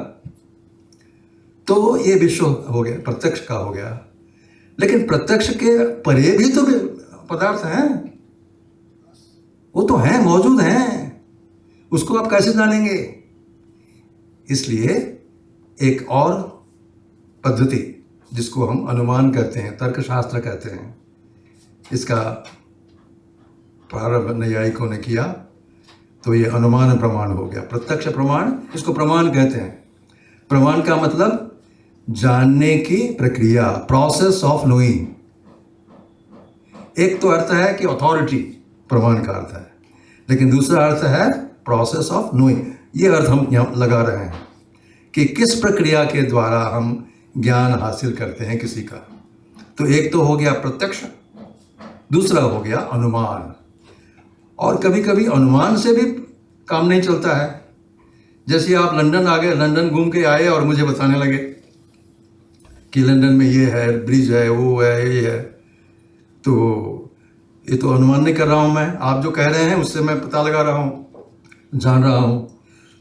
तो ये विश्व हो गया, प्रत्यक्ष का हो गया। लेकिन प्रत्यक्ष के परे भी तो पदार्थ हैं, वो तो हैं, मौजूद हैं, उसको आप कैसे जानेंगे? इसलिए एक और पद्धति जिसको हम अनुमान कहते हैं, तर्कशास्त्र कहते हैं, इसका प्रारंभ नैयायिकों ने किया। तो ये अनुमान प्रमाण हो गया, प्रत्यक्ष प्रमाण, इसको प्रमाण कहते हैं। प्रमाण का मतलब जानने की प्रक्रिया, प्रोसेस ऑफ नोइंग। एक तो अर्थ है कि अथॉरिटी, प्रमाण का अर्थ है, लेकिन दूसरा अर्थ है प्रोसेस ऑफ नोइंग। ये अर्थ हम यहाँ लगा रहे हैं कि किस प्रक्रिया के द्वारा हम ज्ञान हासिल करते हैं किसी का। तो एक तो हो गया प्रत्यक्ष, दूसरा हो गया अनुमान। और कभी कभी अनुमान से भी काम नहीं चलता है। जैसे आप लंदन आ गए, लंदन घूम के आए और मुझे बताने लगे कि लंदन में ये है, ब्रिज है, वो है, ये है, तो ये तो अनुमान नहीं कर रहा हूँ मैं, आप जो कह रहे हैं उससे मैं पता लगा रहा हूँ, जान रहा हूँ।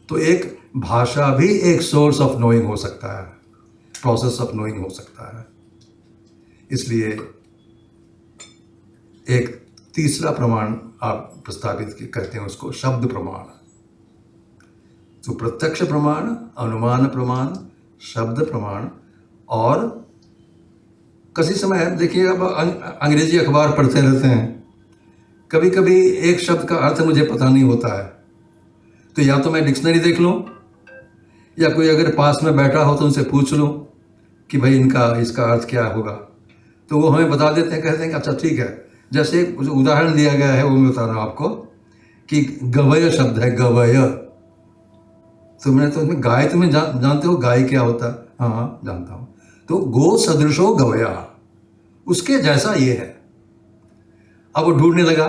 तो एक भाषा भी एक सोर्स ऑफ नोइंग हो सकता है, प्रोसेस ऑफ नोइंग हो सकता है। इसलिए एक तीसरा प्रमाण आप प्रस्तावित करते हैं, उसको शब्द प्रमाण। तो प्रत्यक्ष प्रमाण, अनुमान प्रमाण, शब्द प्रमाण। और किसी समय देखिए, अब अंग्रेजी अखबार पढ़ते रहते हैं, कभी कभी एक शब्द का अर्थ मुझे पता नहीं होता है, तो या तो मैं डिक्शनरी देख लूं या कोई अगर पास में बैठा हो तो उनसे पूछ लूं कि भाई इसका अर्थ क्या होगा। तो वो हमें बता देते हैं, कहते हैं कि अच्छा ठीक है। जैसे जो उदाहरण दिया गया है वो मैं बता रहा हूँ आपको कि गवय शब्द है, गवय। तो मैंने तो गाय, तुम्हें जानते हो गाय क्या होता है? हाँ जानता हूँ। तो गो सदृशो गवया, उसके जैसा ये है। अब वो ढूंढने लगा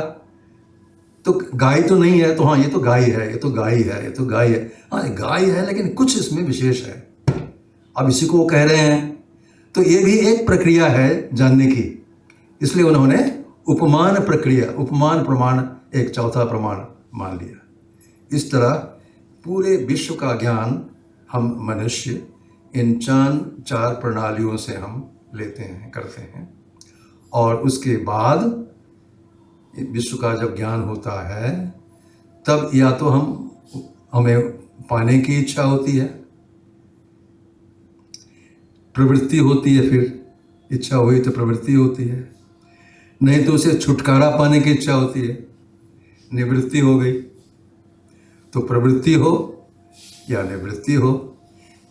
तो गाय तो नहीं है, तो हाँ ये तो गाय है, ये तो गाय है, ये तो गाय है, हाँ ये गाय है, लेकिन कुछ इसमें विशेष है। अब इसी को वो कह रहे हैं। तो ये भी एक प्रक्रिया है जानने की। इसलिए उन्होंने उपमान प्रक्रिया, उपमान प्रमाण एक चौथा प्रमाण मान लिया। इस तरह पूरे विश्व का ज्ञान हम मनुष्य इन 4 प्रणालियों से हम लेते हैं, करते हैं। और उसके बाद विश्व का जब ज्ञान होता है तब या तो हमें पाने की इच्छा होती है, प्रवृत्ति होती है, फिर इच्छा हुई तो प्रवृत्ति होती है, नहीं तो उसे छुटकारा पाने की इच्छा होती है, निवृत्ति हो गई। तो प्रवृत्ति हो या निवृत्ति हो,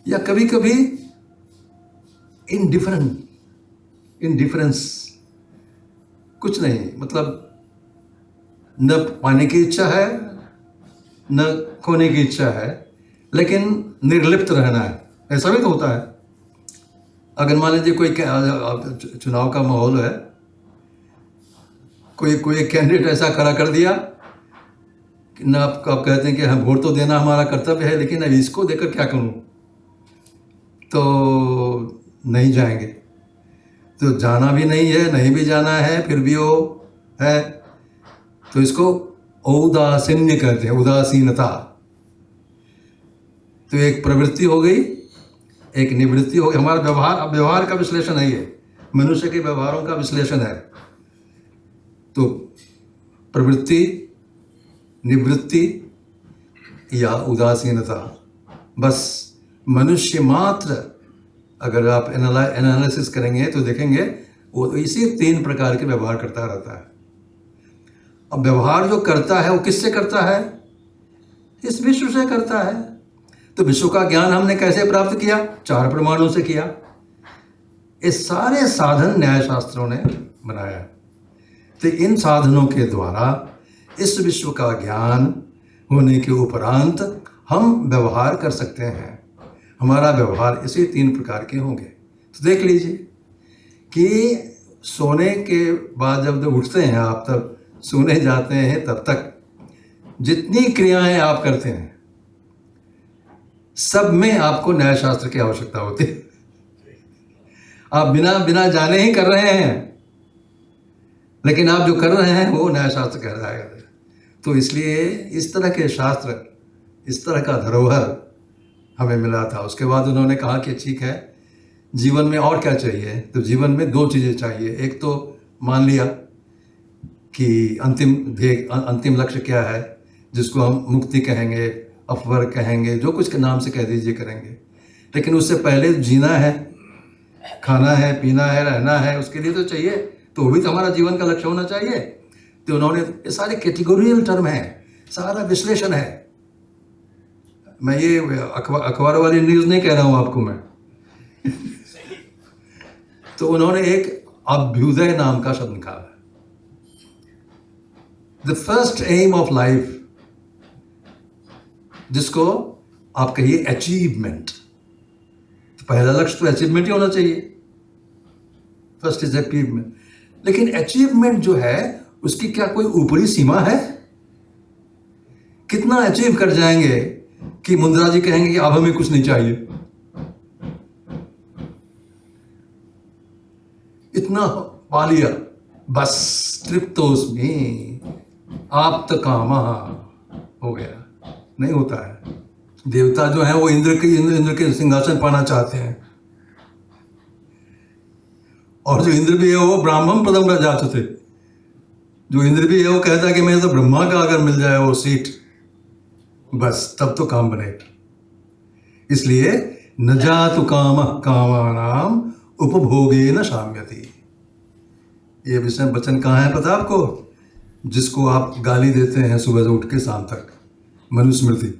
या कभी कभी इंडिफरेंस, कुछ नहीं, मतलब न पाने की इच्छा है न खोने की इच्छा है, लेकिन निर्लिप्त रहना है, ऐसा भी तो होता है। अगर मान लीजिए कोई चुनाव का माहौल है, कोई कैंडिडेट ऐसा खड़ा कर दिया कि ना आप कहते हैं कि हम वोट तो देना हमारा कर्तव्य है, लेकिन अब इसको देकर क्या करूं, तो नहीं जाएंगे। तो जाना भी नहीं है, नहीं भी जाना है, फिर भी वो है, तो इसको औदासीन्य कहते हैं, उदासीनता। तो एक प्रवृत्ति हो गई, एक निवृत्ति हो गई। हमारा व्यवहार, अब व्यवहार का विश्लेषण है, ये मनुष्य के व्यवहारों का विश्लेषण है। तो प्रवृत्ति, निवृत्ति या उदासीनता, बस मनुष्य मात्र अगर आप एनालिसिस करेंगे तो देखेंगे वो इसी 3 प्रकार के व्यवहार करता रहता है। अब व्यवहार जो करता है वो किससे करता है? इस विश्व से करता है। तो विश्व का ज्ञान हमने कैसे प्राप्त किया? 4 प्रमाणों से किया। ये सारे साधन न्याय शास्त्रों ने बनाया। तो इन साधनों के द्वारा इस विश्व का ज्ञान होने के उपरांत हम व्यवहार कर सकते हैं। हमारा व्यवहार इसी 3 प्रकार के होंगे। तो देख लीजिए कि सोने के बाद जब उठते हैं आप, तब सोने जाते हैं, तब तक जितनी क्रियाएं आप करते हैं सब में आपको न्यायशास्त्र की आवश्यकता होती है। आप बिना जाने ही कर रहे हैं, लेकिन आप जो कर रहे हैं वो न्यायशास्त्र कह रहा है। तो इसलिए इस तरह के शास्त्र, इस तरह का धरोहर हमें मिला था। उसके बाद उन्होंने कहा कि ठीक है, जीवन में और क्या चाहिए? तो जीवन में 2 चीज़ें चाहिए। एक तो मान लिया कि अंतिम लक्ष्य क्या है, जिसको हम मुक्ति कहेंगे, अपवर कहेंगे, जो कुछ के नाम से कह दीजिए, करेंगे। लेकिन उससे पहले जीना है, खाना है, पीना है, रहना है, उसके लिए तो चाहिए। तो वो भी तो हमारा जीवन का लक्ष्य होना चाहिए। तो उन्होंने, ये सारे कैटेगोरियल टर्म हैं, सारा विश्लेषण है। मैं ये अखबार वाली न्यूज़ नहीं कह रहा हूँ आपको मैं। तो उन्होंने एक अभ्युदय नाम का शब्द निकाला। The first aim of life, जिसको आप कहिए अचीवमेंट। तो पहला लक्ष्य तो अचीवमेंट ही होना चाहिए। First is achievement. लेकिन अचीवमेंट जो है उसकी क्या कोई ऊपरी सीमा है? कितना अचीव कर जाएंगे कि मुंद्रा जी कहेंगे कि अब हमें कुछ नहीं चाहिए? इतना पा लिया बस, तृप्तोस्मि आप्त कामः हो गया। नहीं होता है। देवता जो है वो इंद्र के सिंहासन पाना चाहते हैं, और जो इंद्र भी है वो ब्राह्मण पदम का जात थे। जो इंद्र भी है वो कहता है कि मैं तो ब्रह्मा का अगर मिल जाए वो सीट, बस तब तो काम बनेगा। इसलिए न जातु कामः कामानाम उपभोगेन शाम्यति। ये विषय वचन कहाँ है पता आपको? जिसको आप गाली देते हैं सुबह से उठ के शाम तक, मनुस्मृति।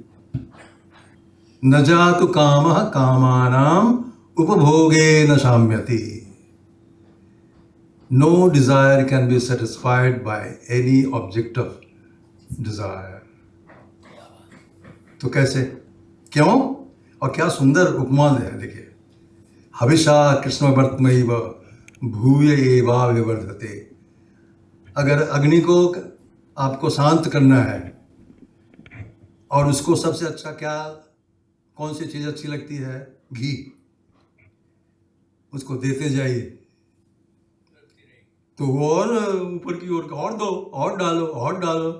न जातु कामः कामानाम उपभोगेन शाम्यति। No desire can be satisfied by any object of desire. तो कैसे, क्यों? और क्या सुंदर उपमा है, देखिए। हविषा कृष्ण वर्तमैव भूय एवा विवर्धते। अगर अग्नि को आपको शांत करना है, और उसको सबसे अच्छा क्या, कौन सी चीज़ अच्छी लगती है? घी। उसको देते जाइए तो और ऊपर की ओर और दो, और डालो, और डालो।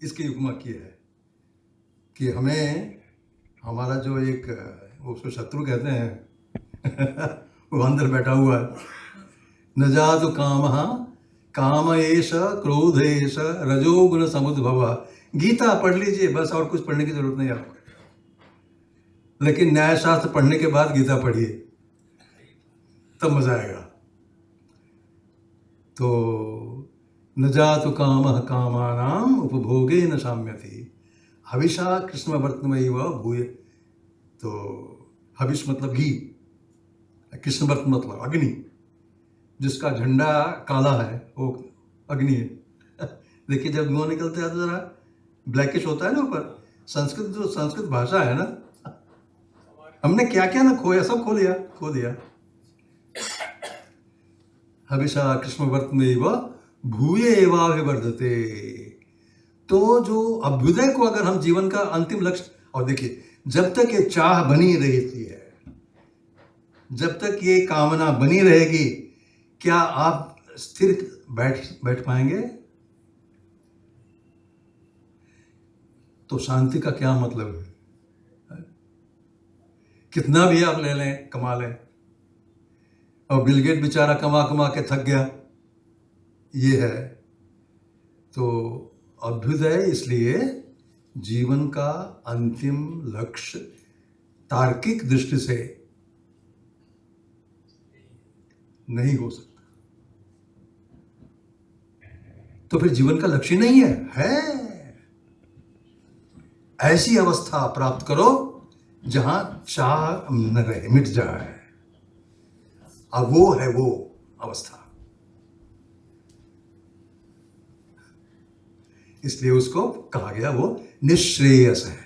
इसकी उपमा की है कि हमें हमारा जो एक, उसको शत्रु कहते हैं वो अंदर बैठा हुआ है। न जातु कामः काम एष क्रोध एष रजोगुण समुद्भव। गीता पढ़ लीजिए बस, और कुछ पढ़ने की जरूरत नहीं आपको। लेकिन न्याय शास्त्र पढ़ने के बाद गीता पढ़िए, तब मजा आएगा। तो न जातु कामः कामानाम उपभोगे न साम्यति हविषा कृष्ण वर्तमयि व भूय। तो हविष मतलब घी, कृष्ण वर्त मतलब अग्नि। जिसका झंडा काला है वो अग्नि है। देखिए जब धुआं निकलता है तो जरा ब्लैकिश होता है ना ऊपर। संस्कृत जो संस्कृत भाषा है ना, हमने क्या क्या ना खोया, सब खो दिया। हविषा कृष्ण वर्त में व भूये एवाभिवर्धते। तो जो अभ्युदय को अगर हम जीवन का अंतिम लक्ष्य, और देखिए जब तक ये चाह बनी रहती है, जब तक ये कामना बनी रहेगी, क्या आप स्थिर बैठ पाएंगे? तो शांति का क्या मतलब है? कितना भी आप ले लें, कमा लें, और बिल गेट बेचारा कमा कमा के थक गया, ये है। तो अभ्युदय इसलिए जीवन का अंतिम लक्ष्य तार्किक दृष्टि से नहीं हो सकता। तो फिर जीवन का लक्ष्य नहीं है। ऐसी अवस्था प्राप्त करो जहां चाह न रहे, मिट जाए। अब वो है वो अवस्था। इसलिए उसको कहा गया वो निश्रेयस है।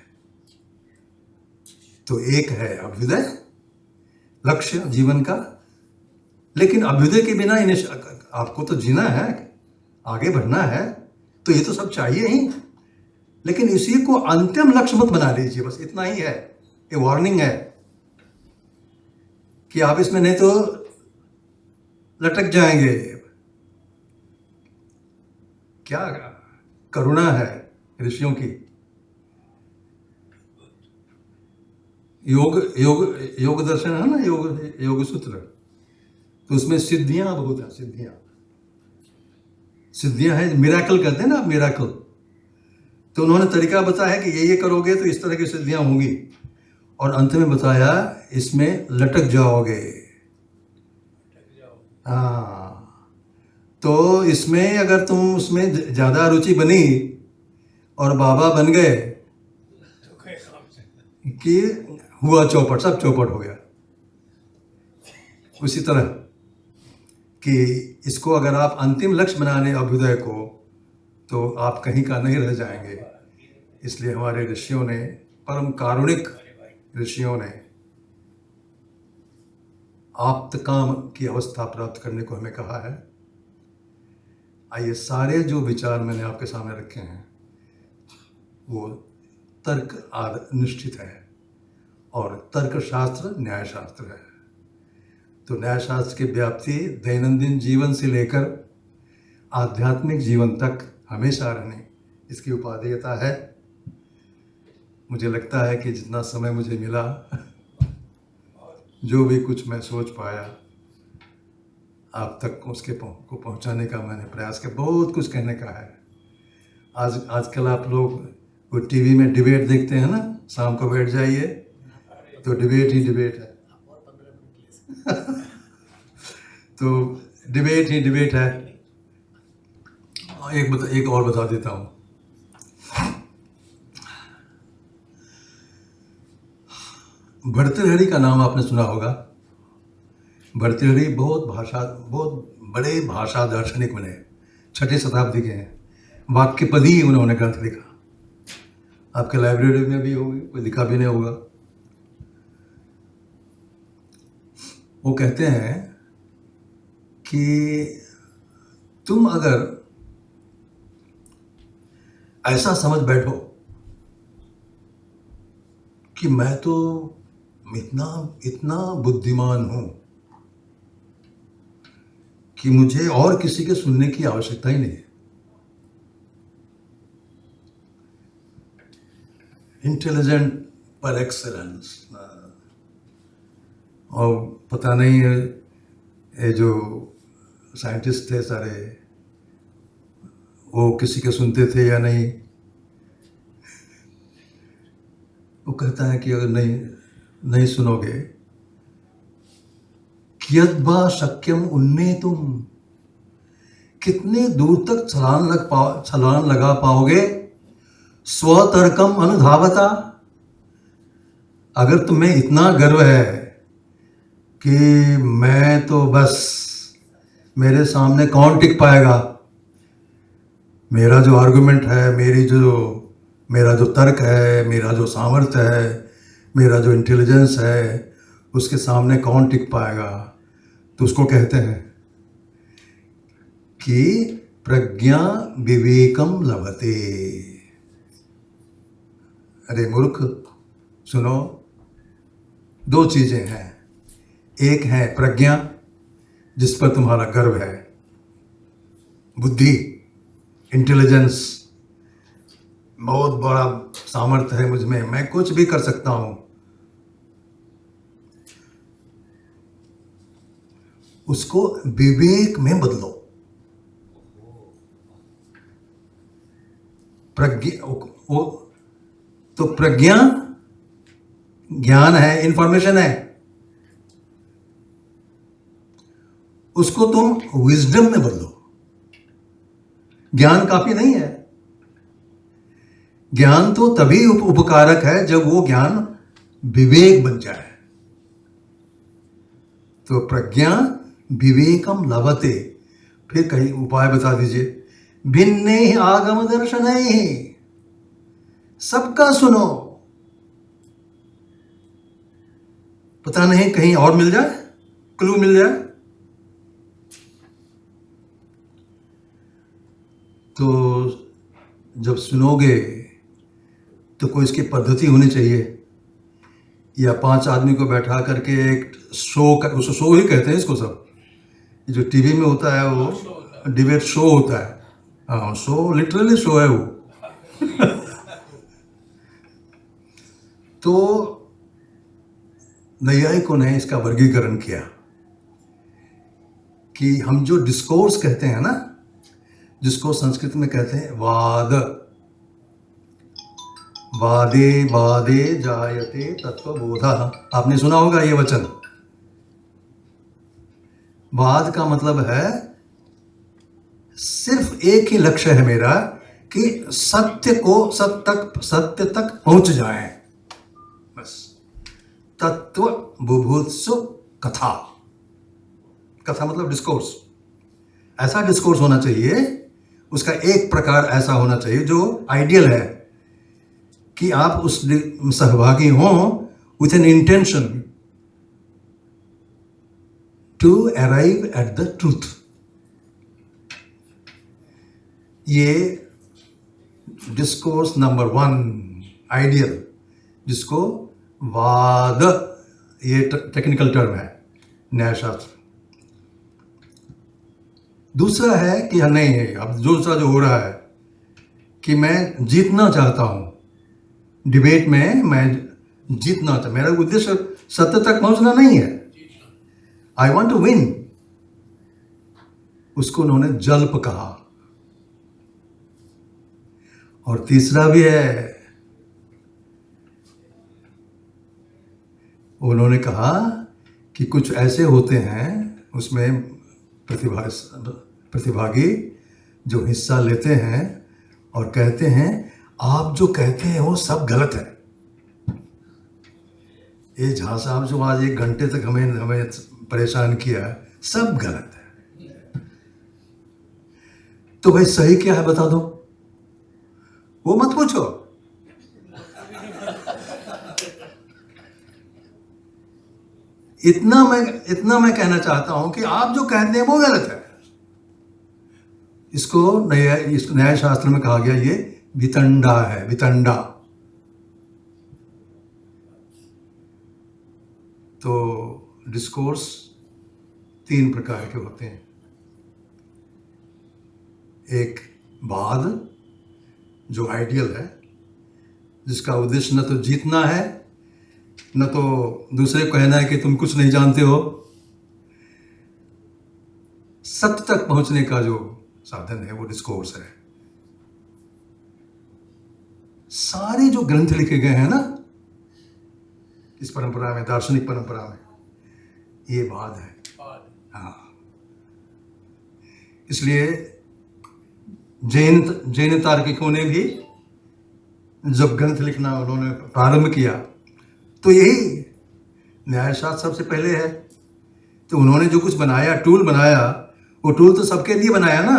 तो एक है अभ्युदय, लक्ष्य जीवन का। लेकिन अभ्युदय के बिना आपको तो जीना है, आगे बढ़ना है, तो ये तो सब चाहिए ही। लेकिन इसी को अंतिम लक्ष्य मत बना लीजिए, बस इतना ही है। ये वार्निंग है कि आप इसमें नहीं तो लटक जाएंगे। क्या करुणा है ऋषियों की। योग दर्शन है ना, योग सूत्र, तो उसमें सिद्धियां बहुत है। सिद्धियां हैं, मिराकल कहते हैं ना, मिराकल। तो उन्होंने तरीका बताया कि ये करोगे तो इस तरह की सिद्धियां होंगी, और अंत में बताया इसमें लटक जाओगे। हाँ, तो इसमें अगर तुम उसमें ज्यादा रुचि बनी और बाबा बन गए कि हुआ चौपट, सब चौपट हो गया। उसी तरह कि इसको अगर आप अंतिम लक्ष्य बनाने अभ्युदय को, तो आप कहीं का नहीं रह जाएंगे। इसलिए हमारे ऋषियों ने, परम कारुणिक ऋषियों ने आप्त काम की अवस्था प्राप्त करने को हमें कहा है। आइए, सारे जो विचार मैंने आपके सामने रखे हैं वो तर्क निष्ठित है, और तर्कशास्त्र न्याय शास्त्र है। तो न्याय शास्त्र की व्याप्ति दैनंदिन जीवन से लेकर आध्यात्मिक जीवन तक हमेशा रहने, इसकी उपादेयता है। मुझे लगता है कि जितना समय मुझे मिला, जो भी कुछ मैं सोच पाया, आप तक उसके को पहुंचाने का मैंने प्रयास किया। बहुत कुछ कहने का है। आजकल आप लोग वो टीवी में डिबेट देखते हैं ना, शाम को बैठ जाइए तो डिबेट ही डिबेट है। तो डिबेट ही डिबेट है। एक और बता देता हूँ। भर्तृहरि का नाम आपने सुना होगा। भर्तृहरि बहुत बड़े भाषा दार्शनिक बने, 6ठी शताब्दी के हैं। वाक्यपदी उन्होंने ग्रंथ लिखा। आपके लाइब्रेरी में भी होगी, कोई लिखा भी नहीं होगा। वो कहते हैं कि तुम अगर ऐसा समझ बैठो कि मैं तो इतना बुद्धिमान हूं कि मुझे और किसी के सुनने की आवश्यकता ही नहीं है। इंटेलिजेंट पर एक्सेलेंस। और पता नहीं ये जो साइंटिस्ट थे सारे, वो किसी के सुनते थे या नहीं। वो कहता है कि अगर नहीं, नहीं सुनोगे, कियद्वा शक्यम उन्नेतुम, कितने दूर तक छलांग लगा पाओगे, स्वतर्कम अनुधावता, अगर तुम्हें इतना गर्व है कि मैं तो बस, मेरे सामने कौन टिक पाएगा, मेरा जो आर्गुमेंट है, मेरा जो तर्क है, मेरा जो सामर्थ्य है, मेरा जो इंटेलिजेंस है, उसके सामने कौन टिक पाएगा, तो उसको कहते हैं कि प्रज्ञा विवेकम लभते। अरे मूर्ख, सुनो, दो चीजें हैं, एक है प्रज्ञा जिस पर तुम्हारा गर्व है, बुद्धि, इंटेलिजेंस, बहुत बड़ा सामर्थ्य है मुझ में, मैं कुछ भी कर सकता हूं, उसको विवेक में बदलो। तो प्रज्ञा ज्ञान है, इंफॉर्मेशन है, उसको तुम विजडम में बदलो। ज्ञान काफी नहीं है, ज्ञान तो तभी उपकारक है जब वो ज्ञान विवेक बन जाए। तो प्रज्ञा विवेकम लभते, फिर कहीं उपाय बता दीजिए। भिन्ने ही आगम दर्शन ही, सबका सुनो, पता नहीं कहीं और मिल जाए, क्लू मिल जाए। तो जब सुनोगे तो कोई इसकी पद्धति होनी चाहिए, या 5 आदमी को बैठा करके एक शो कर, उसको शो ही कहते हैं इसको सब, जो टीवी में होता है वो डिबेट शो होता है। हाँ, शो लिटरली शो है वो। तो नैयायिकों ने इसका वर्गीकरण किया कि हम जो डिस्कोर्स कहते हैं ना, जिसको संस्कृत में कहते हैं वाद, वादे वादे जायते तत्वबोधः, आपने सुना होगा ये वचन। वाद का मतलब है सिर्फ एक ही लक्ष्य है मेरा कि सत्य तक पहुंच जाए, बस। तत्व बुभुत्सु कथा, कथा मतलब डिस्कोर्स, ऐसा डिस्कोर्स होना चाहिए, उसका एक प्रकार ऐसा होना चाहिए जो आइडियल है कि आप उस सहभागी हों with an intention to arrive at the truth. ये डिस्कोर्स नंबर 1 आइडियल, जिसको वाद, ये टेक्निकल टर्म है न्यायशास्त्र। दूसरा है कि नहीं है, अब दूसरा जो हो रहा है कि मैं जीतना चाहता हूं डिबेट में, मैं जीतना चाहता, मेरा उद्देश्य सत्य तक पहुंचना नहीं है, आई वॉन्ट टू विन, उसको उन्होंने जल्प कहा। और तीसरा भी है, उन्होंने कहा कि कुछ ऐसे होते हैं उसमें प्रतिभागी जो हिस्सा लेते हैं और कहते हैं आप जो कहते हैं वो सब गलत है। ये झा साहब जो आज 1 घंटे तक हमें परेशान किया, सब गलत है। तो भाई सही क्या है बता दो, वो मत पूछो। इतना मैं कहना चाहता हूं कि आप जो कहते हैं वो गलत है। इसको न्याय शास्त्र में कहा गया ये वितंडा है, वितंडा। तो डिस्कोर्स 3 प्रकार के होते हैं। एक वाद जो आइडियल है, जिसका उद्देश्य न तो जीतना है न तो दूसरे को कहना है कि तुम कुछ नहीं जानते हो, सत्य तक पहुंचने का जो साधन है वो डिस्कोर्स है। सारे जो ग्रंथ लिखे गए हैं ना, इस परंपरा में, दार्शनिक परंपरा में, ये वाद है। हाँ, इसलिए जैन तार्किकों ने भी जब ग्रंथ लिखना उन्होंने प्रारंभ किया तो यही न्यायशास्त्र सबसे पहले है। तो उन्होंने जो कुछ बनाया, टूल बनाया, वो टूल तो सबके लिए बनाया ना।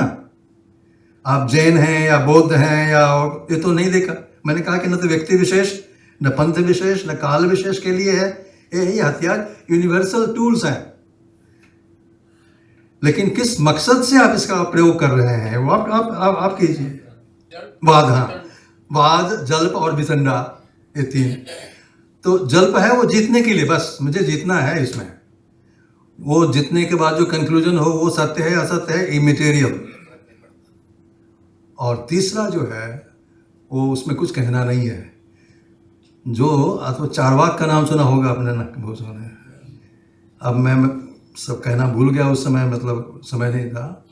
आप जैन हैं या बौद्ध हैं या ये तो नहीं देखा। मैंने कहा कि न तो व्यक्ति विशेष, न पंथ विशेष, न काल विशेष के लिए है। ये हथियार यूनिवर्सल टूल्स हैं। लेकिन किस मकसद से आप इसका प्रयोग कर रहे हैं वो आप कीजिए। वाद, हाँ, वाद, जल्प और वितंडा, ये तीन। तो जल्प है वो जीतने के लिए, बस मुझे जीतना है इसमें। वो जीतने के बाद जो कंक्लूजन हो वो सत्य है, असत्य है, इमेटेरियल। और तीसरा जो है वो उसमें कुछ कहना नहीं है। जो तो चारवाक का नाम सुना होगा आपने ना, बहुत सुना है। अब मैं सब कहना भूल गया, उस समय मतलब समय नहीं था।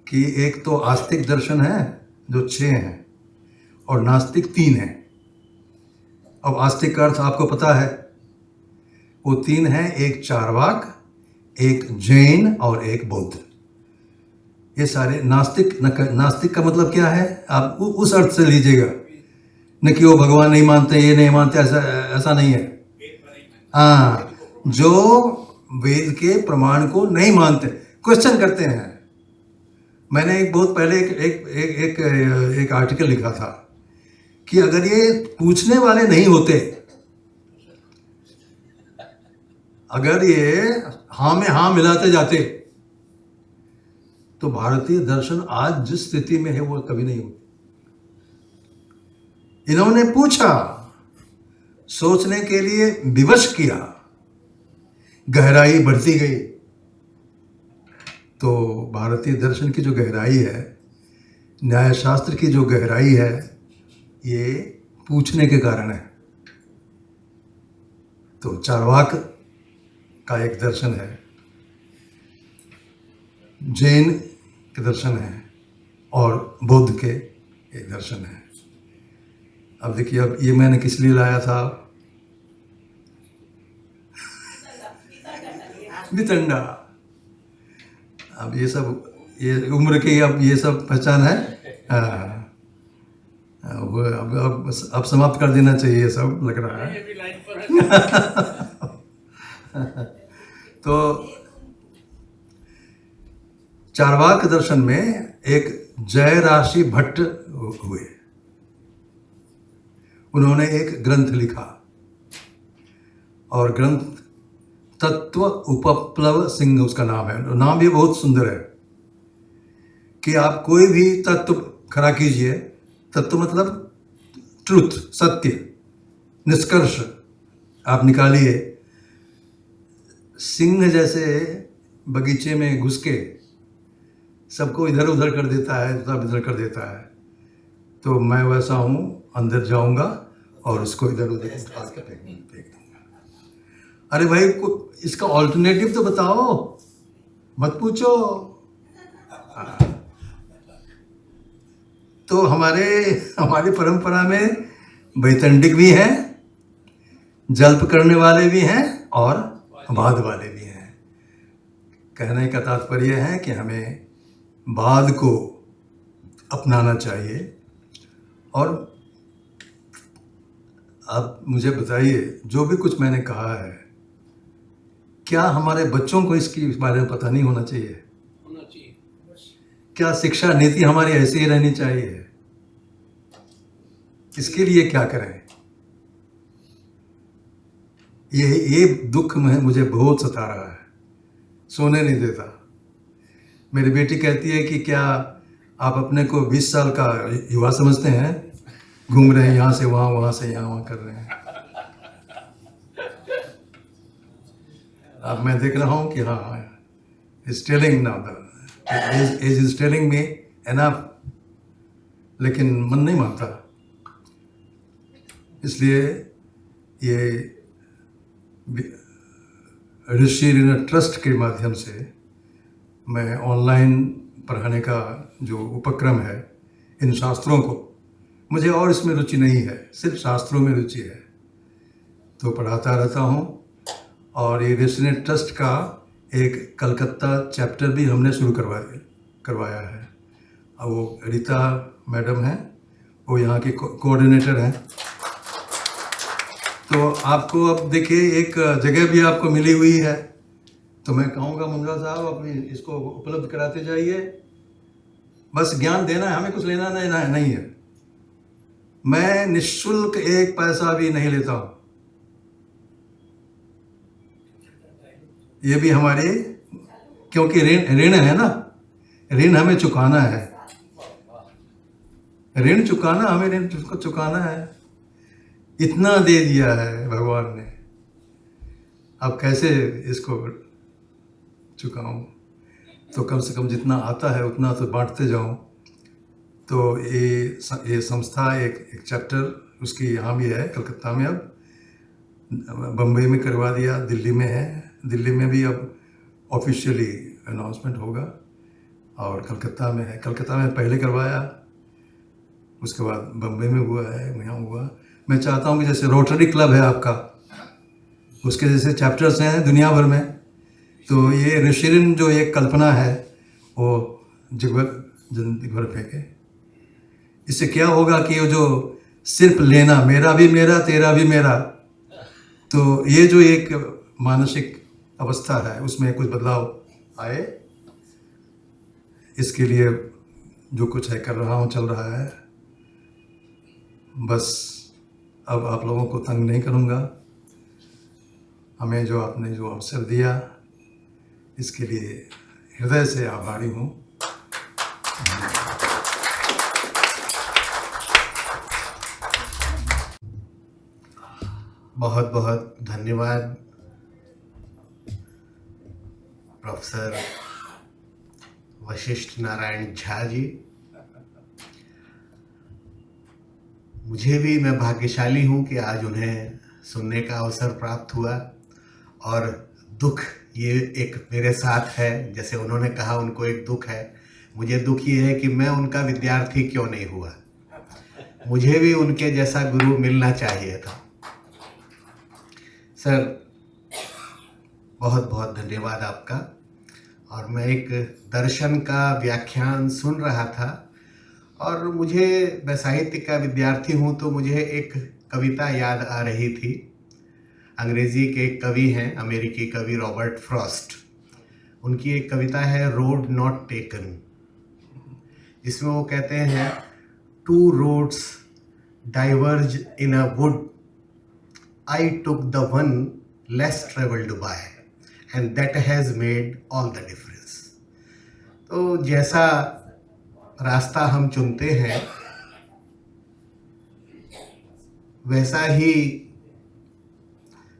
कि एक तो आस्तिक दर्शन है जो 6 हैं और नास्तिक 3 हैं। अब आस्तिक का अर्थ आपको पता है, वो 3 हैं, एक चारवाक, एक जैन और एक बौद्ध। ये सारे नास्तिक। नास्तिक का मतलब क्या है आप उस अर्थ से लीजिएगा, न कि वो भगवान नहीं मानते, ये नहीं मानते, ऐसा नहीं है। हाँ, जो वेद के प्रमाण को नहीं मानते, क्वेश्चन करते हैं। मैंने एक बहुत पहले एक आर्टिकल लिखा था कि अगर ये पूछने वाले नहीं होते, अगर ये हाँ में हाँ मिलाते जाते, तो भारतीय दर्शन आज जिस स्थिति में है वो कभी नहीं होती। इन्होंने पूछा, सोचने के लिए विवश किया, गहराई बढ़ती गई। तो भारतीय दर्शन की जो गहराई है, न्यायशास्त्र की जो गहराई है, ये पूछने के कारण है। तो चारवाक का एक दर्शन है, जैन के दर्शन है और बौद्ध के एक दर्शन है। अब देखिए, अब ये मैंने किस लिए लाया था, वितंडा। अब ये सब, ये उम्र की अब ये सब पहचान है। अब समाप्त कर देना चाहिए, ये सब लग रहा है। तो चारवाक दर्शन में एक जयराशि भट्ट हुए। उन्होंने एक ग्रंथ लिखा और ग्रंथ तत्व उपप्लव सिंह उसका नाम है। नाम भी बहुत सुंदर है कि आप कोई भी तत्व खड़ा कीजिए। तत्व मतलब ट्रुथ, सत्य, निष्कर्ष आप निकालिए। सिंह जैसे बगीचे में घुस के सबको इधर उधर कर देता है, सब इधर कर देता है, तो मैं वैसा हूँ, अंदर जाऊंगा और उसको इधर उधर उठा के फेंक दूंगा। अरे भाई, इसका ऑल्टरनेटिव तो बताओ, मत पूछो। तो हमारी परंपरा में वैतंडिक भी हैं, जल्प करने वाले भी हैं और वाद वाले भी हैं। कहने का तात्पर्य है कि हमें वाद को अपनाना चाहिए। और अब मुझे बताइए, जो भी कुछ मैंने कहा है, क्या हमारे बच्चों को इसके बारे में पता नहीं होना चाहिए? क्या शिक्षा नीति हमारी ऐसी ही रहनी चाहिए? इसके लिए क्या करें? ये दुख मुझे बहुत सता रहा है, सोने नहीं देता। मेरी बेटी कहती है कि क्या आप अपने को 20 साल का युवा समझते हैं? घूम रहे हैं यहाँ से वहाँ, वहाँ से यहाँ, वहाँ कर रहे हैं। अब मैं देख रहा हूँ कि हाँ, is telling now the age is telling me enough, लेकिन मन नहीं मानता। इसलिए ये ऋषि ऋण ट्रस्ट के माध्यम से मैं ऑनलाइन पढ़ाने का जो उपक्रम है, इन शास्त्रों को, मुझे और इसमें रुचि नहीं है, सिर्फ शास्त्रों में रुचि है। तो पढ़ाता रहता हूँ। और ये रेसिडेंट ट्रस्ट का एक कलकत्ता चैप्टर भी हमने शुरू करवाया है। अब वो रीता मैडम हैं, वो यहाँ की कोऑर्डिनेटर हैं। तो आपको अब देखिए एक जगह भी आपको मिली हुई है, तो मैं कहूँगा मुंद्रा साहब अपनी इसको उपलब्ध कराते जाइए। बस ज्ञान देना है, हमें कुछ लेना नहीं है। मैं निःशुल्क एक पैसा भी नहीं लेता हूँ। ये भी हमारी, क्योंकि ऋण है ना, ऋण हमें चुकाना है, ऋण चुकाना है। इतना दे दिया है भगवान ने, अब कैसे इसको चुकाऊं? तो कम से कम जितना आता है उतना तो बांटते जाऊं। तो ये संस्था एक चैप्टर उसकी यहाँ भी है कलकत्ता में, अब बम्बई में करवा दिया, दिल्ली में है, दिल्ली में भी अब ऑफिशियली अनाउंसमेंट होगा। और कलकत्ता में है, कलकत्ता में पहले करवाया, उसके बाद बम्बई में हुआ है, यहाँ हुआ। मैं चाहता हूँ कि जैसे रोटरी क्लब है आपका, उसके जैसे चैप्टर्स हैं दुनिया भर में, तो ये ऋषिऋण जो एक कल्पना है वो जिंदगी भर फेंके। इससे क्या होगा कि वो जो सिर्फ लेना, मेरा भी मेरा तेरा भी मेरा, तो ये जो एक मानसिक अवस्था है उसमें कुछ बदलाव आए। इसके लिए जो कुछ है कर रहा हूँ, चल रहा है। बस अब आप लोगों को तंग नहीं करूँगा। हमें जो आपने जो अवसर दिया इसके लिए हृदय से आभारी हूँ। बहुत बहुत धन्यवाद प्रोफेसर वशिष्ठ नारायण झा जी। मैं भाग्यशाली हूँ कि आज उन्हें सुनने का अवसर प्राप्त हुआ। और दुख ये एक मेरे साथ है, जैसे उन्होंने कहा उनको एक दुख है, मुझे दुख ये है कि मैं उनका विद्यार्थी क्यों नहीं हुआ। मुझे भी उनके जैसा गुरु मिलना चाहिए था। सर बहुत बहुत धन्यवाद आपका। और मैं एक दर्शन का व्याख्यान सुन रहा था और मैं साहित्य का विद्यार्थी हूँ, तो मुझे एक कविता याद आ रही थी। अंग्रेजी के कवि हैं, अमेरिकी कवि रॉबर्ट फ्रॉस्ट। उनकी एक कविता है रोड नॉट टेकन, जिसमें वो कहते हैं two roads diverge in a wood, I took the one less traveled by and that has made all the difference। तो जैसा रास्ता हम चुनते हैं वैसा ही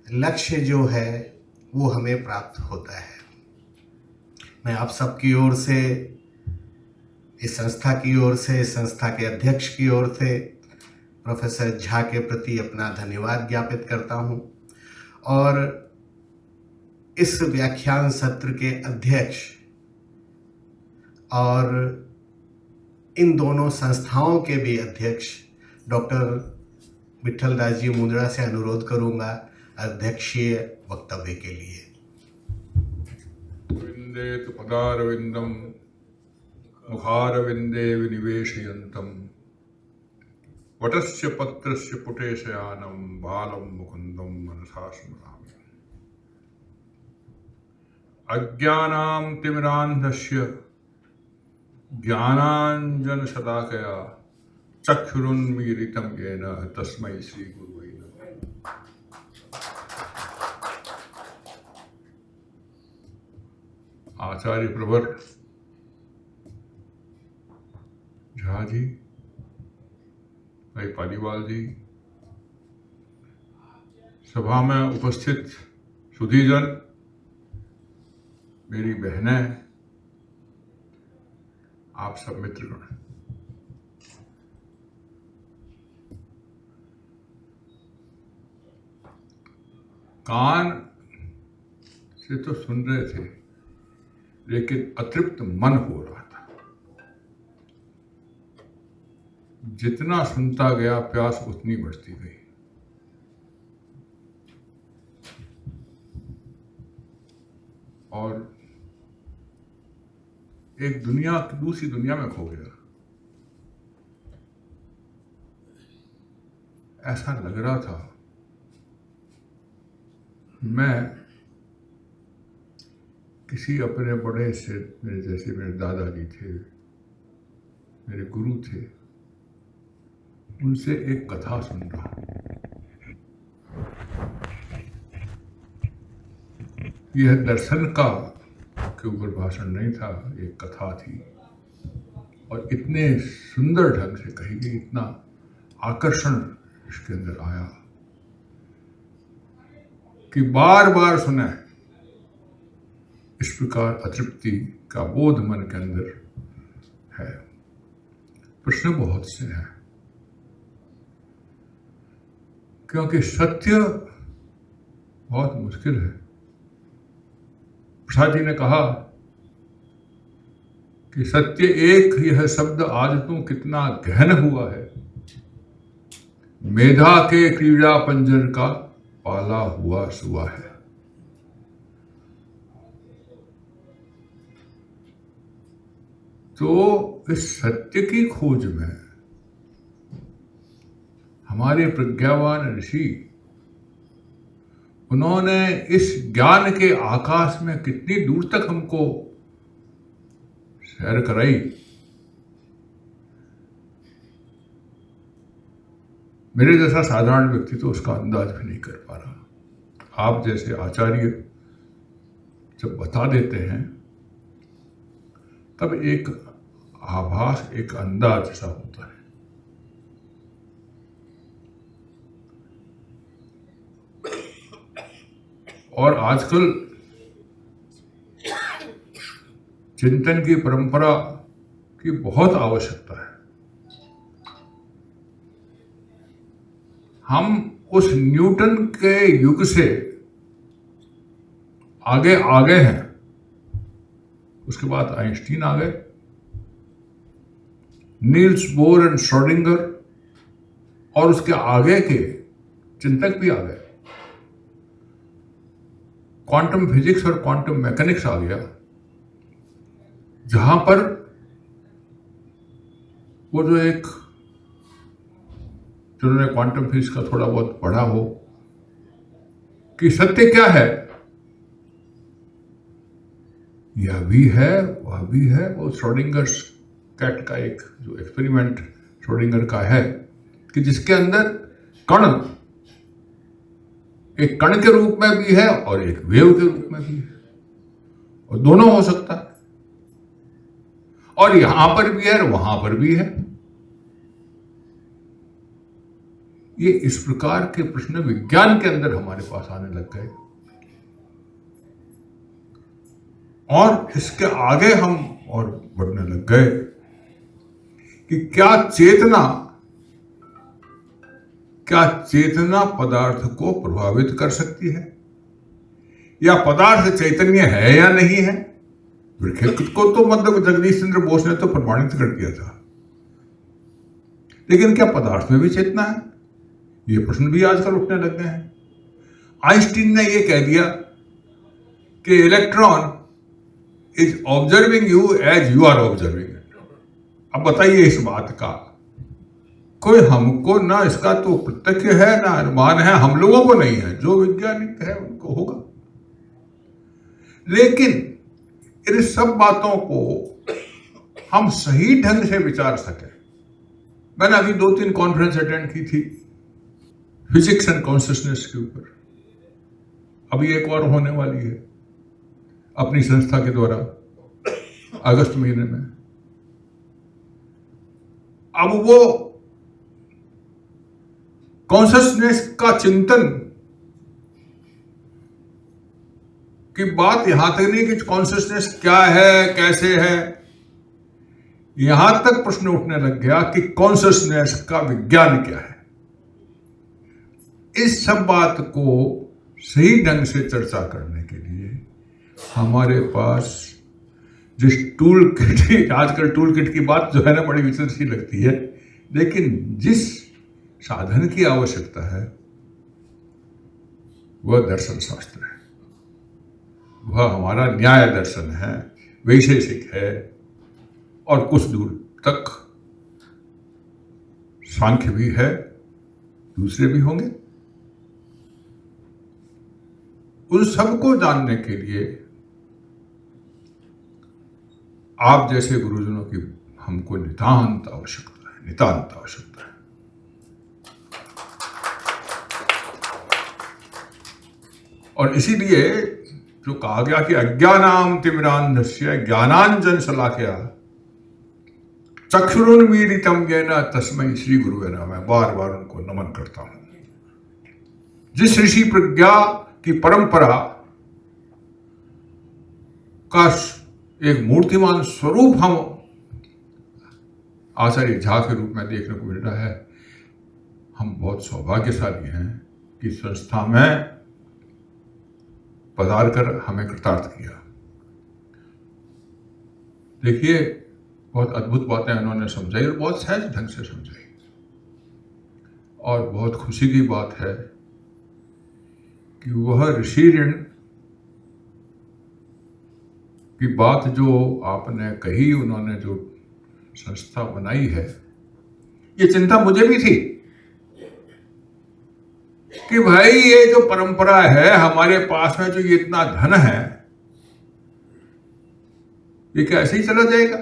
लक्ष्य जो है वो हमें प्राप्त होता है। मैं आप सबकी ओर से, इस संस्था की ओर से, इस संस्था के अध्यक्ष की ओर से प्रोफेसर झा के प्रति अपना धन्यवाद ज्ञापित करता हूं। और इस व्याख्यान सत्र के अध्यक्ष और इन दोनों संस्थाओं के भी अध्यक्ष डॉक्टर विठल दास जी मुंद्रा से अनुरोध करूंगा अध्यक्षीय वक्तव्य के लिए। विंदेतु पदारविंदम मुखारविंदे विनिवेशयन्तम वटस्य पत्रस्य पुटे शयानं बालं मुकुन्दं मनसा स्मरामि। अज्ञानां तिमिरान्धस्य ज्ञानाञ्जनशलाकया चक्षुरुन्मीलितं येन तस्मै श्रीगुरुवे नमः। आचार्य प्रवर झा जी, भाई पालीवाल जी, सभा में उपस्थित सुधीजन, मेरी बहनें, आप सब मित्रगण, कान से तो सुन रहे थे लेकिन अतृप्त मन हो रहा था। जितना सुनता गया प्यास उतनी बढ़ती गई। एक दुनिया दूसरी दुनिया में खो गया। ऐसा लग रहा था मैं किसी अपने बड़े से, मेरे जैसे मेरे दादाजी थे, मेरे गुरु थे, उनसे एक कथा सुन रहा हूं। यह दर्शन का के ऊपर भाषण नहीं था, एक कथा थी और इतने सुंदर ढंग से कही गई, इतना आकर्षण इसके अंदर आया कि बार बार सुना। इस प्रकार अतृप्ति का बोध मन के अंदर है। प्रश्न बहुत से हैं, क्योंकि सत्य बहुत मुश्किल है। प्रसाद जी ने कहा कि सत्य एक, यह शब्द आज तू कितना गहन हुआ है, मेधा के क्रीड़ा पंजर का पाला हुआ सुआ है। तो इस सत्य की खोज में हमारे प्रज्ञावान ऋषि, उन्होंने इस ज्ञान के आकाश में कितनी दूर तक हमको सैर कराई। मेरे जैसा साधारण व्यक्ति तो उसका अंदाज भी नहीं कर पा रहा। आप जैसे आचार्य जब बता देते हैं तब एक आभास, एक अंदाज सा होता है। और आजकल चिंतन की परंपरा की बहुत आवश्यकता है। हम उस न्यूटन के युग से आगे आ गए हैं। उसके बाद आइंस्टीन आ गए, नील्स बोर एंड श्रोडिंगर, और उसके आगे के चिंतक भी आ गए। क्वांटम फिजिक्स और क्वांटम मैकेनिक्स आ गया, जहां पर वो जो एक, जिन्होंने क्वांटम फिजिक्स का थोड़ा बहुत पढ़ा हो कि सत्य क्या है, यह भी है वह भी है। वो श्रोडिंगर कैट का एक जो एक्सपेरिमेंट श्रोडिंगर का है कि जिसके अंदर कण एक कण के रूप में भी है और एक वेव के रूप में भी है, और दोनों हो सकता है, और यहां पर भी है और वहां पर भी है। ये इस प्रकार के प्रश्न विज्ञान के अंदर हमारे पास आने लग गए, और इसके आगे हम और बढ़ने लग गए कि क्या चेतना पदार्थ को प्रभावित कर सकती है, या पदार्थ चैतन्य है या नहीं है। विखेंकट को तो मतलब जगदीश चंद्र बोस ने तो प्रमाणित कर दिया था, लेकिन क्या पदार्थ में भी चेतना है, ये प्रश्न भी आजकल उठने लग गए हैं। आइंस्टीन ने ये कह दिया कि electron is observing you as you are observing it. अब बताइए, इस बात का कोई हमको ना इसका तो प्रत्यक्ष है ना अनुमान है, हम लोगों को नहीं है, जो वैज्ञानिक है उनको होगा। लेकिन इन सब बातों को हम सही ढंग से विचार सके। मैंने अभी 2-3 कॉन्फ्रेंस अटेंड की थी फिजिक्स एंड कॉन्शियसनेस के ऊपर, अभी एक और होने वाली है अपनी संस्था के द्वारा अगस्त महीने में। अब वो कॉन्शियसनेस का चिंतन की बात यहां तक नहीं कि कॉन्शियसनेस क्या है, कैसे है, यहां तक प्रश्न उठने लग गया कि कॉन्शियसनेस का विज्ञान क्या है। इस सब बात को सही ढंग से चर्चा करने के लिए हमारे पास जिस टूल किट, आजकल टूल किट की बात जो है ना बड़ी विचित्र सी लगती है, लेकिन जिस साधन की आवश्यकता है वह दर्शन शास्त्र है, वह हमारा न्याय दर्शन है, वैशेषिक है, और कुछ दूर तक सांख्य भी है, दूसरे भी होंगे। उन सबको जानने के लिए आप जैसे गुरुजनों की हमको नितांत आवश्यकता है, नितांत आवश्यकता है। और इसीलिए जो कहा गया कि अज्ञानाम तिमिरान्धस्य ज्ञानांजन शलाकया चक्षुरुन्मीलितं येन तस्मै श्री गुरुवे नमः। मैं बार बार उनको नमन करता हूं। जिस ऋषि प्रज्ञा की परंपरा का एक मूर्तिमान स्वरूप हम आचार्य झा के रूप में देखने को मिल रहा है, हम बहुत सौभाग्यशाली हैं कि संस्था में पधार कर हमें कृतार्थ किया। देखिए, बहुत अद्भुत बातें उन्होंने समझाई और बहुत सहज ढंग से समझाई। और बहुत खुशी की बात है कि वह ऋषि ऋण की बात जो आपने कही, उन्होंने जो संस्था बनाई है, ये चिंता मुझे भी थी कि भाई ये जो परंपरा है हमारे पास में, जो ये इतना धन है, ये क्या ऐसे ही चला जाएगा?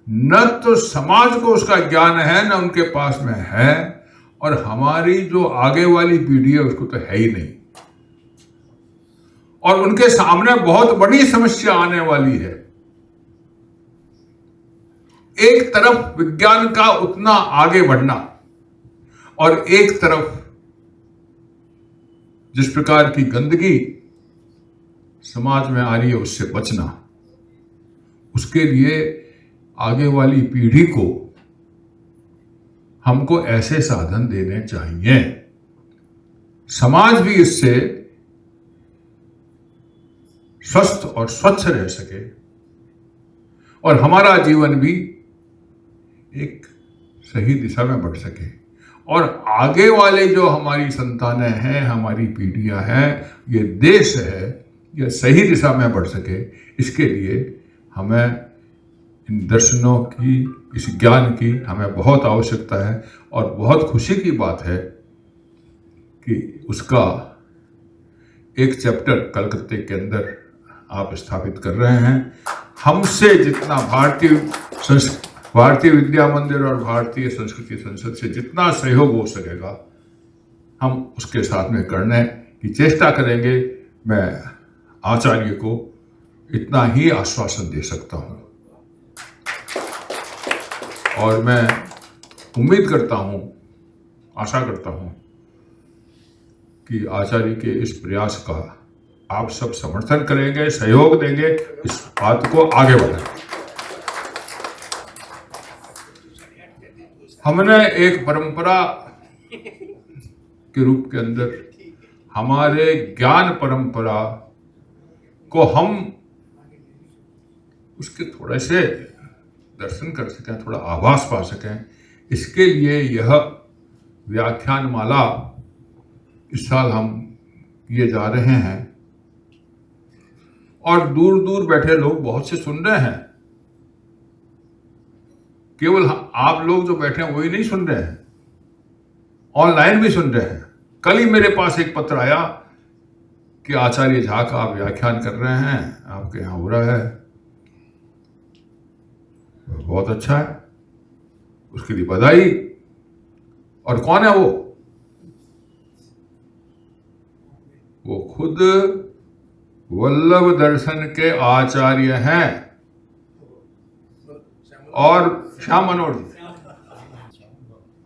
न तो समाज को उसका ज्ञान है, न उनके पास में है, और हमारी जो आगे वाली पीढ़ी है उसको तो है ही नहीं। और उनके सामने बहुत बड़ी समस्या आने वाली है। एक तरफ विज्ञान का उतना आगे बढ़ना और एक तरफ जिस प्रकार की गंदगी समाज में आ रही है उससे बचना। उसके लिए आगे वाली पीढ़ी को हमको ऐसे साधन देने चाहिए, समाज भी इससे स्वस्थ और स्वच्छ रह सके और हमारा जीवन भी एक सही दिशा में बढ़ सके, और आगे वाले जो हमारी संतानें हैं, हमारी पीढ़ियां हैं, ये देश है, ये सही दिशा में बढ़ सके। इसके लिए हमें इन दर्शनों की, इस ज्ञान की हमें बहुत आवश्यकता है। और बहुत खुशी की बात है कि उसका एक चैप्टर कलकत्ते के अंदर आप स्थापित कर रहे हैं। हमसे जितना भारतीय विद्या मंदिर और भारतीय संस्कृति संसद से जितना सहयोग हो सकेगा हम उसके साथ में करने की चेष्टा करेंगे। मैं आचार्य को इतना ही आश्वासन दे सकता हूं और मैं उम्मीद करता हूं, आशा करता हूं कि आचार्य के इस प्रयास का आप सब समर्थन करेंगे, सहयोग देंगे, इस बात को आगे बढ़ाएंगे। हमने एक परंपरा के रूप के अंदर हमारे ज्ञान परंपरा को हम उसके थोड़े से दर्शन कर सकें, थोड़ा आभास पा सकें, इसके लिए यह व्याख्यान माला इस साल हम किए जा रहे हैं। और दूर दूर बैठे लोग बहुत से सुन रहे हैं, केवल आप लोग जो बैठे हैं वही नहीं सुन रहे हैं, ऑनलाइन भी सुन रहे हैं। कल ही मेरे पास एक पत्र आया कि आचार्य झा का आप व्याख्यान कर रहे हैं, आपके यहाँ हो रहा है, बहुत अच्छा है, उसके लिए बधाई। और कौन है वो खुद वल्लभ दर्शन के आचार्य हैं और श्याम मनोहर जी,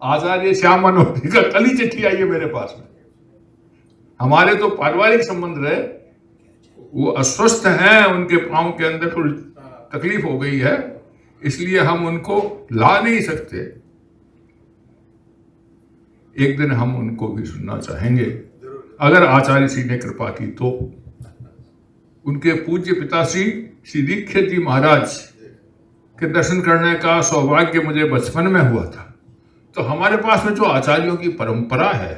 आचार्य श्याम मनोहर जी का कल ही चिट्ठी आई है मेरे पास में। हमारे तो पारिवारिक संबंध रहे, वो अस्वस्थ हैं, उनके पांव के अंदर थोड़ी तकलीफ हो गई है, इसलिए हम उनको ला नहीं सकते। एक दिन हम उनको भी सुनना चाहेंगे, अगर आचार्य श्री ने कृपा की तो। उनके पूज्य पिताश्री दीक्षित जी महाराज के दर्शन करने का सौभाग्य मुझे बचपन में हुआ था। तो हमारे पास में जो आचार्यों की परंपरा है,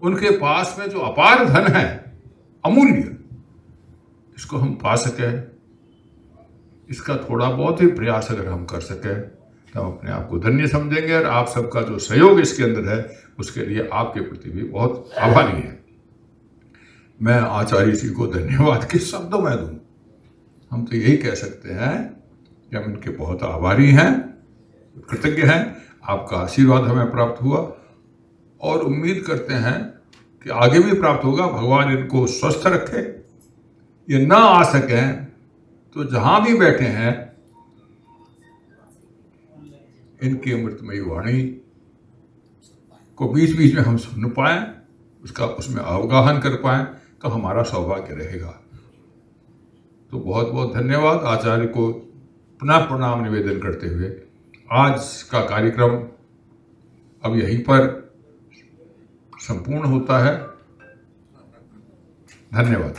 उनके पास में जो अपार धन है, अमूल्य, इसको हम पा सके, इसका थोड़ा बहुत ही प्रयास अगर हम कर सकें तो हम अपने आप को धन्य समझेंगे, और आप सबका जो सहयोग इसके अंदर है उसके लिए आपके प्रति भी बहुत आभारी हैं। मैं आचार्य जी को धन्यवाद किस शब्दों में दूं? हम तो यही कह सकते हैं कि हम इनके बहुत आभारी हैं, कृतज्ञ हैं। आपका आशीर्वाद हमें प्राप्त हुआ और उम्मीद करते हैं कि आगे भी प्राप्त होगा। भगवान इनको स्वस्थ रखे। ये ना आ सकें तो जहां भी बैठे हैं इनकी अमृतमयी वाणी को बीच बीच में हम सुन पाएं, उसमें अवगाहन कर पाएं, तो हमारा सौभाग्य रहेगा। तो बहुत बहुत धन्यवाद। आचार्य को पुनः प्रणाम निवेदन करते हुए आज का कार्यक्रम अब यहीं पर संपूर्ण होता है। धन्यवाद।